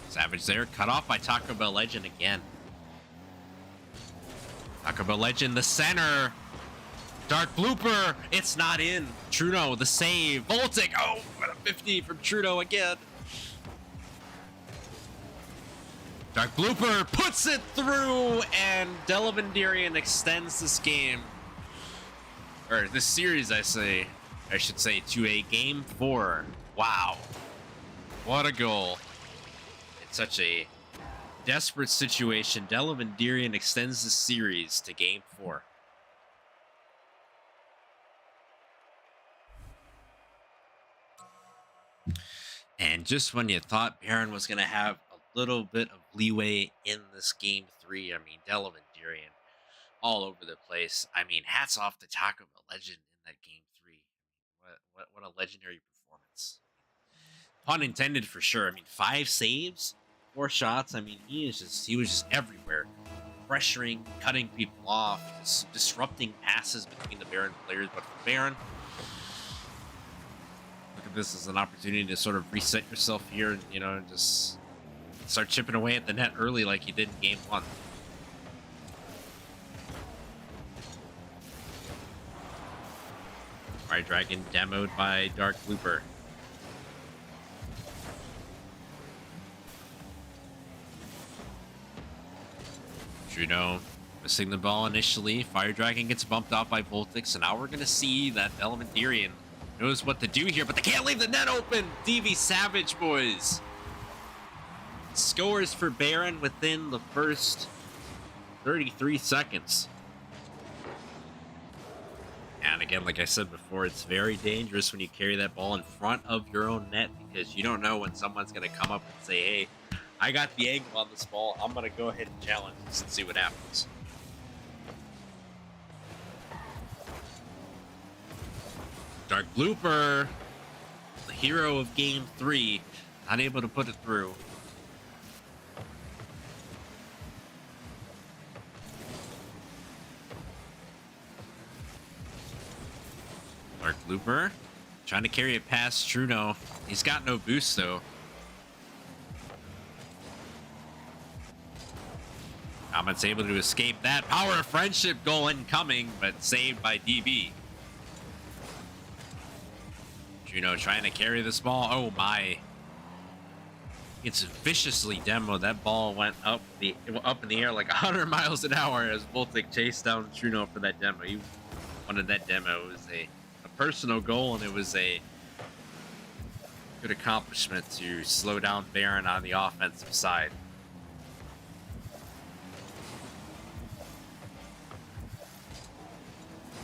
Savage there, cut off by Taco Bell Legend again. Talk about legend, the center. Dark blooper. It's not in. Trudeau, the save. Voltic. Oh, what a 50 from Trudeau again. Dark blooper puts it through, and Delavan-Darien extends this game, or this series, I should say, to a game 4. Wow, what a goal! In such a desperate situation, Delavan-Darien extends the series to game 4. And just when you thought Barron was going to have a little bit of leeway in this game 3, I mean, Delavan-Darien all over the place. I mean, hats off to Taco Bell Legend in that game 3. What a legendary performance. Pun intended for sure. I mean, 5 saves, 4 shots. I mean, he was just everywhere. Pressuring, cutting people off, just disrupting passes between the Barron players. But for Barron, look at this as an opportunity to sort of reset yourself here and, you know, just start chipping away at the net early like you did in game 1. Fire Dragon demoed by Dark Blooper. Trudeau missing the ball initially. Fire Dragon gets bumped off by Voltic, so now we're going to see that Delavan-Darien knows what to do here, but they can't leave the net open. DV Savage, boys. Scores for Barron within the first 33 seconds. And again, like I said before, it's very dangerous when you carry that ball in front of your own net, because you don't know when someone's going to come up and say, hey, I got the angle on this ball. I'm going to go ahead and challenge this and see what happens. Dark Blooper, the hero of game 3, unable to put it through. Dark Blooper trying to carry it past Trudeau. He's got no boost though. Comets able to escape that. Power of Friendship goal incoming, but saved by DB. Trudeau trying to carry this ball. Oh my. It's viciously demoed. That ball went up in the air like 100 miles an hour as Voltic chased down Trudeau for that demo. He wanted that demo. It was a personal goal, and it was a good accomplishment to slow down Barron on the offensive side.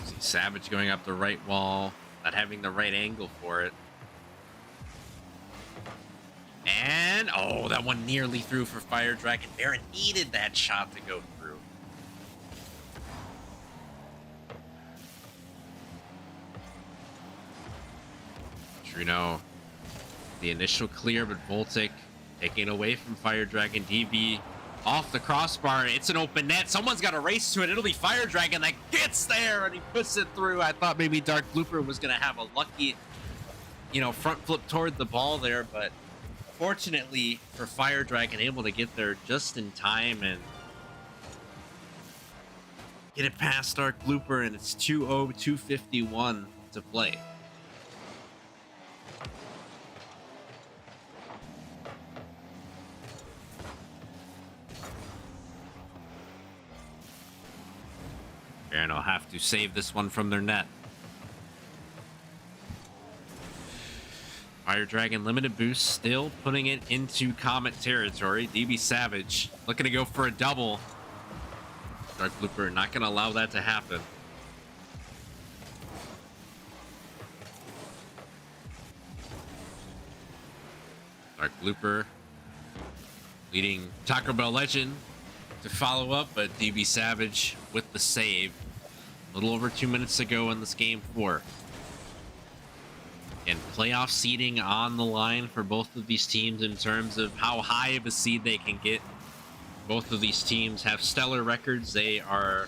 See Savage going up the right wall, not having the right angle for it. And, oh, that one nearly through for Fire Dragon. Barron needed that shot to go through. Trudeau, the initial clear, but Voltic taking away from Fire Dragon. DB off the crossbar. It's an open net. Someone's got to race to it. It'll be Fire Dragon that gets there, and he puts it through. I thought maybe Dark Blooper was going to have a lucky, you know, front flip toward the ball there, but fortunately for Fire Dragon, able to get there just in time and get it past Dark Blooper, and it's 2-0, 2:51 to play. Barron will have to save this one from their net. Fire Dragon limited boost, still putting it into Comet territory. DB Savage looking to go for a double. Dark Blooper not going to allow that to happen. Dark Blooper leading Taco Bell Legend to follow up, but DB Savage with the save. A little over 2 minutes to go in this game 4. And playoff seeding on the line for both of these teams in terms of how high of a seed they can get. Both of these teams have stellar records. They are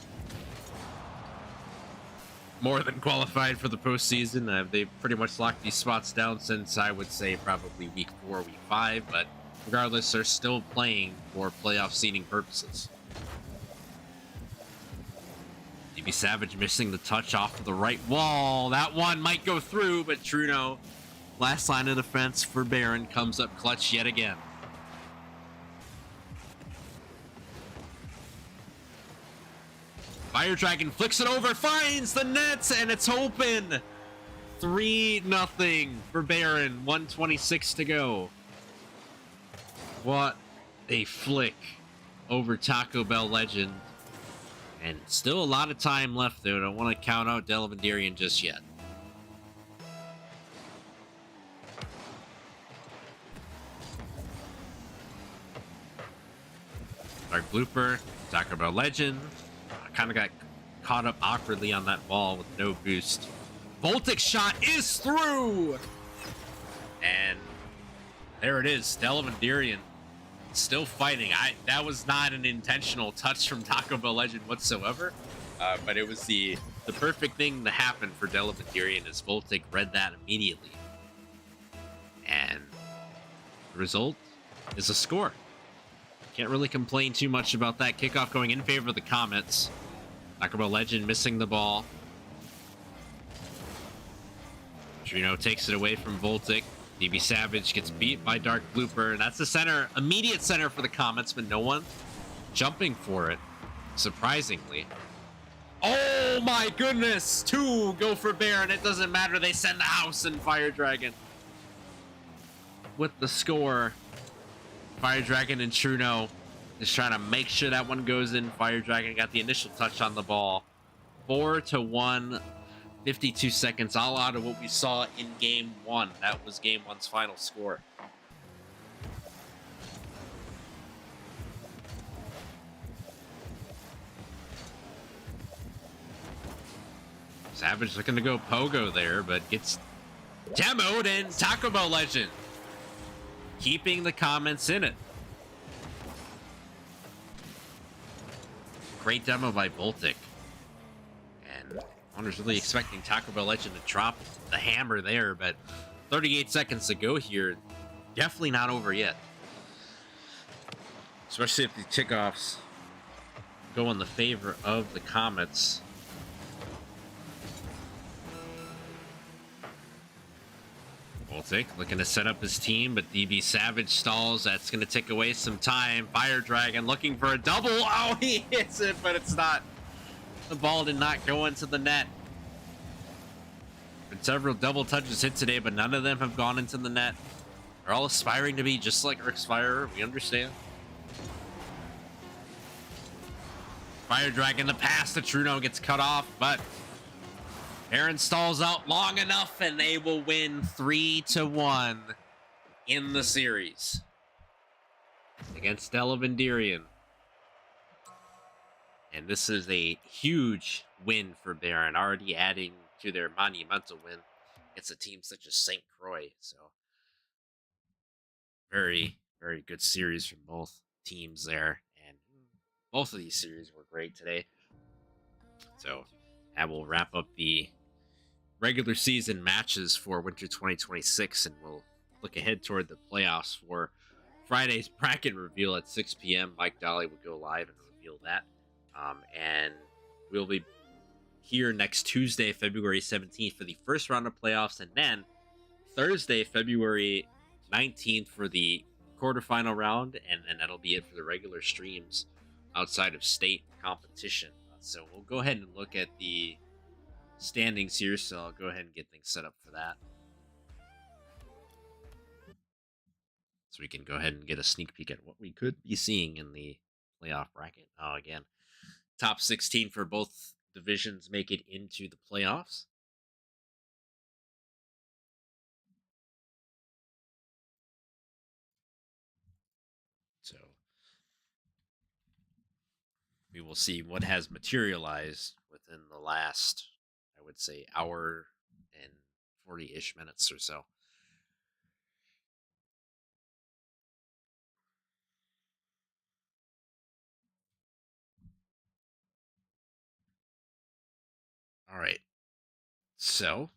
more than qualified for the postseason. They've pretty much locked these spots down since, I would say, probably week 4, week 5. But regardless, they're still playing for playoff seeding purposes. DB Savage missing the touch off of the right wall. That one might go through, but Truno, last line of defense for Barron, comes up clutch yet again. Fire Dragon flicks it over, finds the nets, and it's open. 3-0 for Barron. 1:26 to go. What a flick over Taco Bell legend. And still a lot of time left, though. I don't want to count out Delavan-Darien just yet. Dark blooper, Taco Bell legend. Kind of got caught up awkwardly on that ball with no boost. Voltic shot is through! And there it is, Delavan-Darien still fighting. That was not an intentional touch from Taco Bell legend whatsoever, but it was the perfect thing to happen for Delavan-Darien as Voltic read that immediately. And the result is a score. Can't really complain too much about that. Kickoff going in favor of the Comets. Taco Bell legend missing the ball. Trino takes it away from Voltic. DB Savage gets beat by Dark Blooper, and that's the center, immediate center for the Comets, but no one jumping for it, surprisingly. Oh my goodness! 2 go for Barron. It doesn't matter. They send the house and Fire Dragon with the score. Fire Dragon and Truno just trying to make sure that one goes in. Fire Dragon got the initial touch on the ball. 4-1. 52 seconds, all out of what we saw in Game 1. That was Game 1's final score. Savage looking to go pogo there, but gets demoed, and Taco Bell legend keeping the comments in it. Great demo by Voltic. And I was really expecting Taco Bell legend to drop the hammer there, but 38 seconds to go here. Definitely not over yet. Especially if the kickoffs go in the favor of the Comets. Voltic looking to set up his team, but DB Savage stalls. That's going to take away some time. Fire Dragon looking for a double. Oh, he hits it, but it's not. The ball did not go into the net. Been several double touches hit today, but none of them have gone into the net. They're all aspiring to be just like Rick's Fire. We understand. Fire Dragon, the pass to Truno gets cut off, but Barron stalls out long enough, and they will win 3-1 in the series against Delavan-Darien. And this is a huge win for Barron, already adding to their monumental win against a team such as St. Croix. So, very, very good series from both teams there. And both of these series were great today. So, that will wrap up the regular season matches for winter 2026, and we'll look ahead toward the playoffs for Friday's bracket reveal at 6 p.m. Mike Dolly will go live and reveal that. And we'll be here next Tuesday, February 17th for the first round of playoffs, and then Thursday, February 19th for the quarterfinal round, and then that'll be it for the regular streams outside of state competition. So we'll go ahead and look at the standings here, so I'll go ahead and get things set up for that. So we can go ahead and get a sneak peek at what we could be seeing in the playoff bracket. Oh, again, top 16 for both divisions make it into the playoffs. So we will see what has materialized within the last, I would say, hour and 40-ish minutes or so. All right. So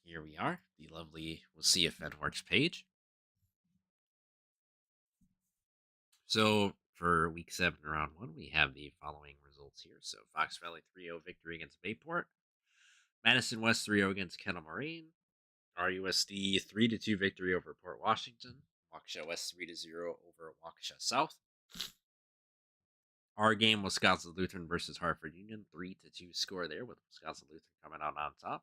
here we are. The lovely We'll See If That Works page. So for week 7, round 1, we have the following results. results here. So Fox Valley 3-0 victory against Bayport. Madison West 3-0 against Kettle Moraine. RUSD 3-2 victory over Port Washington. Waukesha West 3-0 over Waukesha South. Our game, Wisconsin Lutheran versus Hartford Union, 3-2 score there, with Wisconsin Lutheran coming out on top.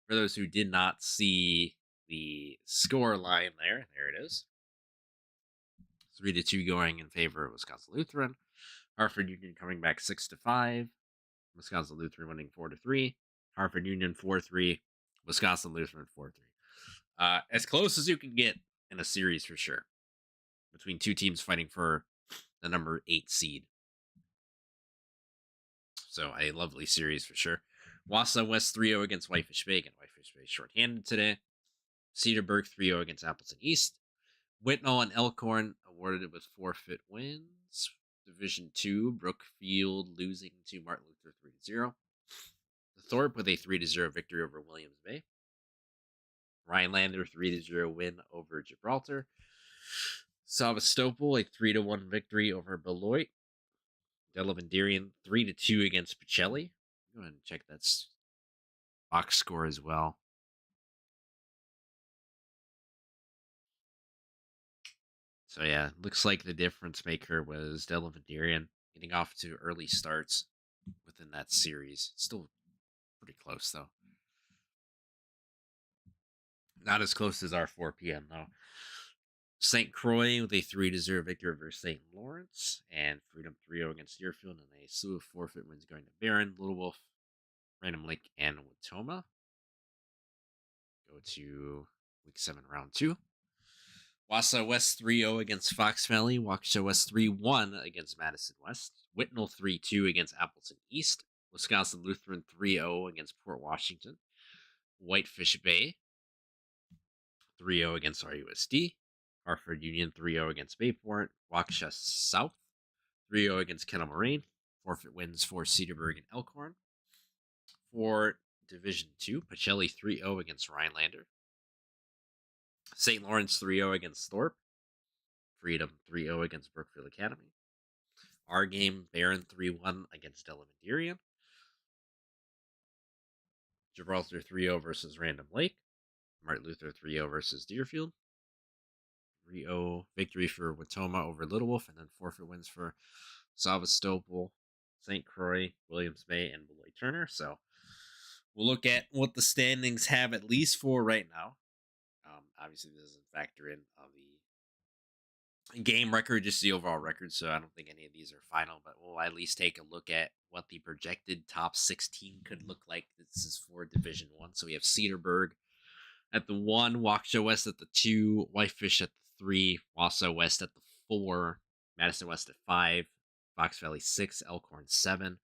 For those who did not see the score line there it is. 3-2 going in favor of Wisconsin Lutheran. Hartford Union coming back 6-5. Wisconsin Lutheran winning 4-3. Hartford Union 4-3. Wisconsin Lutheran 4-3. As close as you can get in a series for sure, between two teams fighting for the number 8 seed. So a lovely series for sure. Wausau West 3-0 against Whitefish Bay. Again, Whitefish Bay shorthanded today. Cedarburg 3-0 against Appleton East. Whitnall and Elkhorn awarded with forfeit wins. Division 2, Brookfield losing to Martin Luther 3-0. Thorpe with a 3-0 victory over Williams Bay. Rhinelander 3-0 win over Gibraltar. Sevastopol a 3-1 victory over Beloit. Delavan-Darien 3-2 against Pacelli. Go ahead and check that box score as well. So yeah, looks like the difference maker was Delavan-Darien getting off to early starts within that series. Still pretty close though. Not as close as our 4 p.m. though. St. Croix with a 3-0 victory over St. Lawrence, and Freedom 3-0 against Deerfield, and a slew of forfeit wins going to Barron, Little Wolf, Random Lake, and Watoma. Go to week 7, round 2. Wausau West 3-0 against Fox Valley. Waukesha West 3-1 against Madison West. Whitnall 3-2 against Appleton East. Wisconsin Lutheran 3-0 against Port Washington. Whitefish Bay 3-0 against RUSD. Hartford Union 3-0 against Bayport. Waukesha South 3-0 against Kettle Moraine. Forfeit wins for Cedarburg and Elkhorn. For Division 2, Pacelli 3-0 against Rhinelander. St. Lawrence 3-0 against Thorpe. Freedom 3-0 against Brookfield Academy. Our game, Barron 3-1 against Delavan-Darien. Gibraltar 3-0 versus Random Lake. Martin Luther 3-0 versus Deerfield. 3-0 victory for Watoma over Little Wolf, and then forfeit wins for Sevastopol, St. Croix, Williams Bay, and Beloit Turner. So we'll look at what the standings have at least for right now. Obviously, this doesn't factor in the game record, just the overall record, so I don't think any of these are final, but we'll at least take a look at what the projected top 16 could look like. This is for Division 1. So we have Cedarburg at the 1, Waukesha West at the 2, Whitefish at the 3, Wausau West at the 4, Madison West at 5, Fox Valley 6, Elkhorn 7,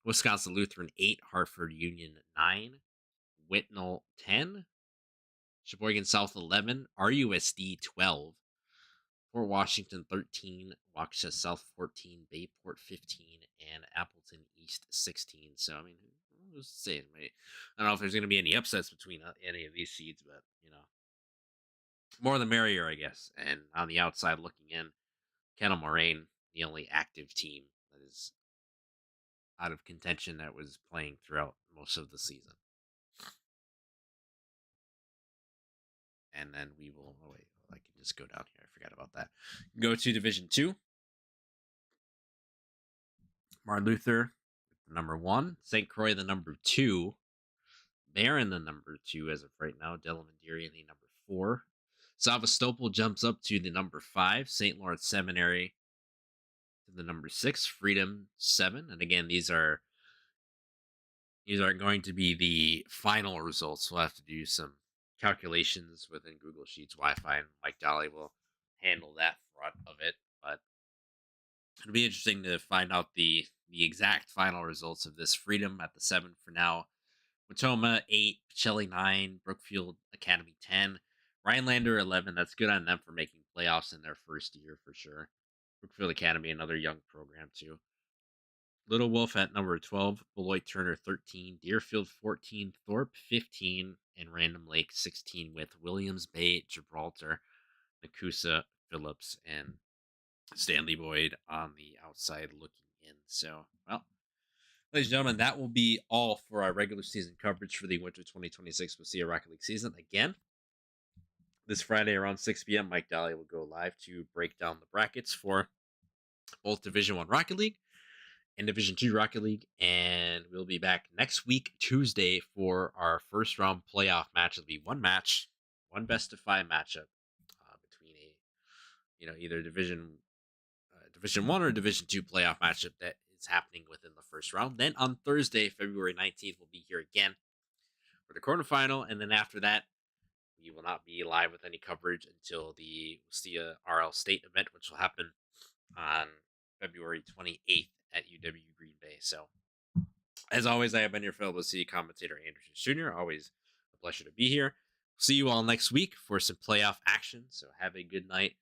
Wisconsin Lutheran 8, Hartford Union 9, Whitnall 10, Sheboygan South 11, RUSD 12, Port Washington 13, Waukesha South 14, Bayport 15, and Appleton East 16. So, I mean, who's saying? I don't know if there's going to be any upsets between any of these seeds, but, more the merrier, I guess. And on the outside looking in, Kettle Moraine, the only active team that is out of contention that was playing throughout most of the season. And then we will, I can just go down here. I forgot about that. Go to Division 2. Martin Luther, the number 1. St. Croix, the number 2. Barron, the number 2 as of right now. Delavan-Darien, the number 4. Sevastopol jumps up to the number 5. St. Lawrence Seminary to the number 6. Freedom 7. And again, these are going to be the final results. We'll have to do some calculations within Google Sheets, Wi-Fi, and Mike Dolly will handle that front of it. But it'll be interesting to find out the exact final results of this. Freedom at the 7 for now. Watoma 8, Pacelli 9, Brookfield Academy 10, Rhinelander 11. That's good on them for making playoffs in their first year for sure. Brookfield Academy, another young program too. Little Wolf at number 12, Beloit Turner 13, Deerfield 14, Thorpe 15, and Random Lake 16 with Williams Bay, Gibraltar, Nakusa, Phillips, and Stanley Boyd on the outside looking in. So, well, ladies and gentlemen, that will be all for our regular season coverage for the winter 2026 Wisco Rocket League season. Again, this Friday around 6 p.m., Mike Daly will go live to break down the brackets for both Division 1 Rocket League and Division 2 Rocket League. And we'll be back next week, Tuesday, for our first round playoff match. It'll be one match, one best of 5 matchup between either Division 1 or Division 2 playoff matchup that is happening within the first round. Then on Thursday, February 19th, we'll be here again for the quarterfinal. And then after that, we will not be live with any coverage until the Wisco RL State event, which will happen on February 28th at UW Green Bay. So, as always, I have been your fellow Wisco commentator, Anderson Jr. Always a pleasure to be here. See you all next week for some playoff action. So, have a good night.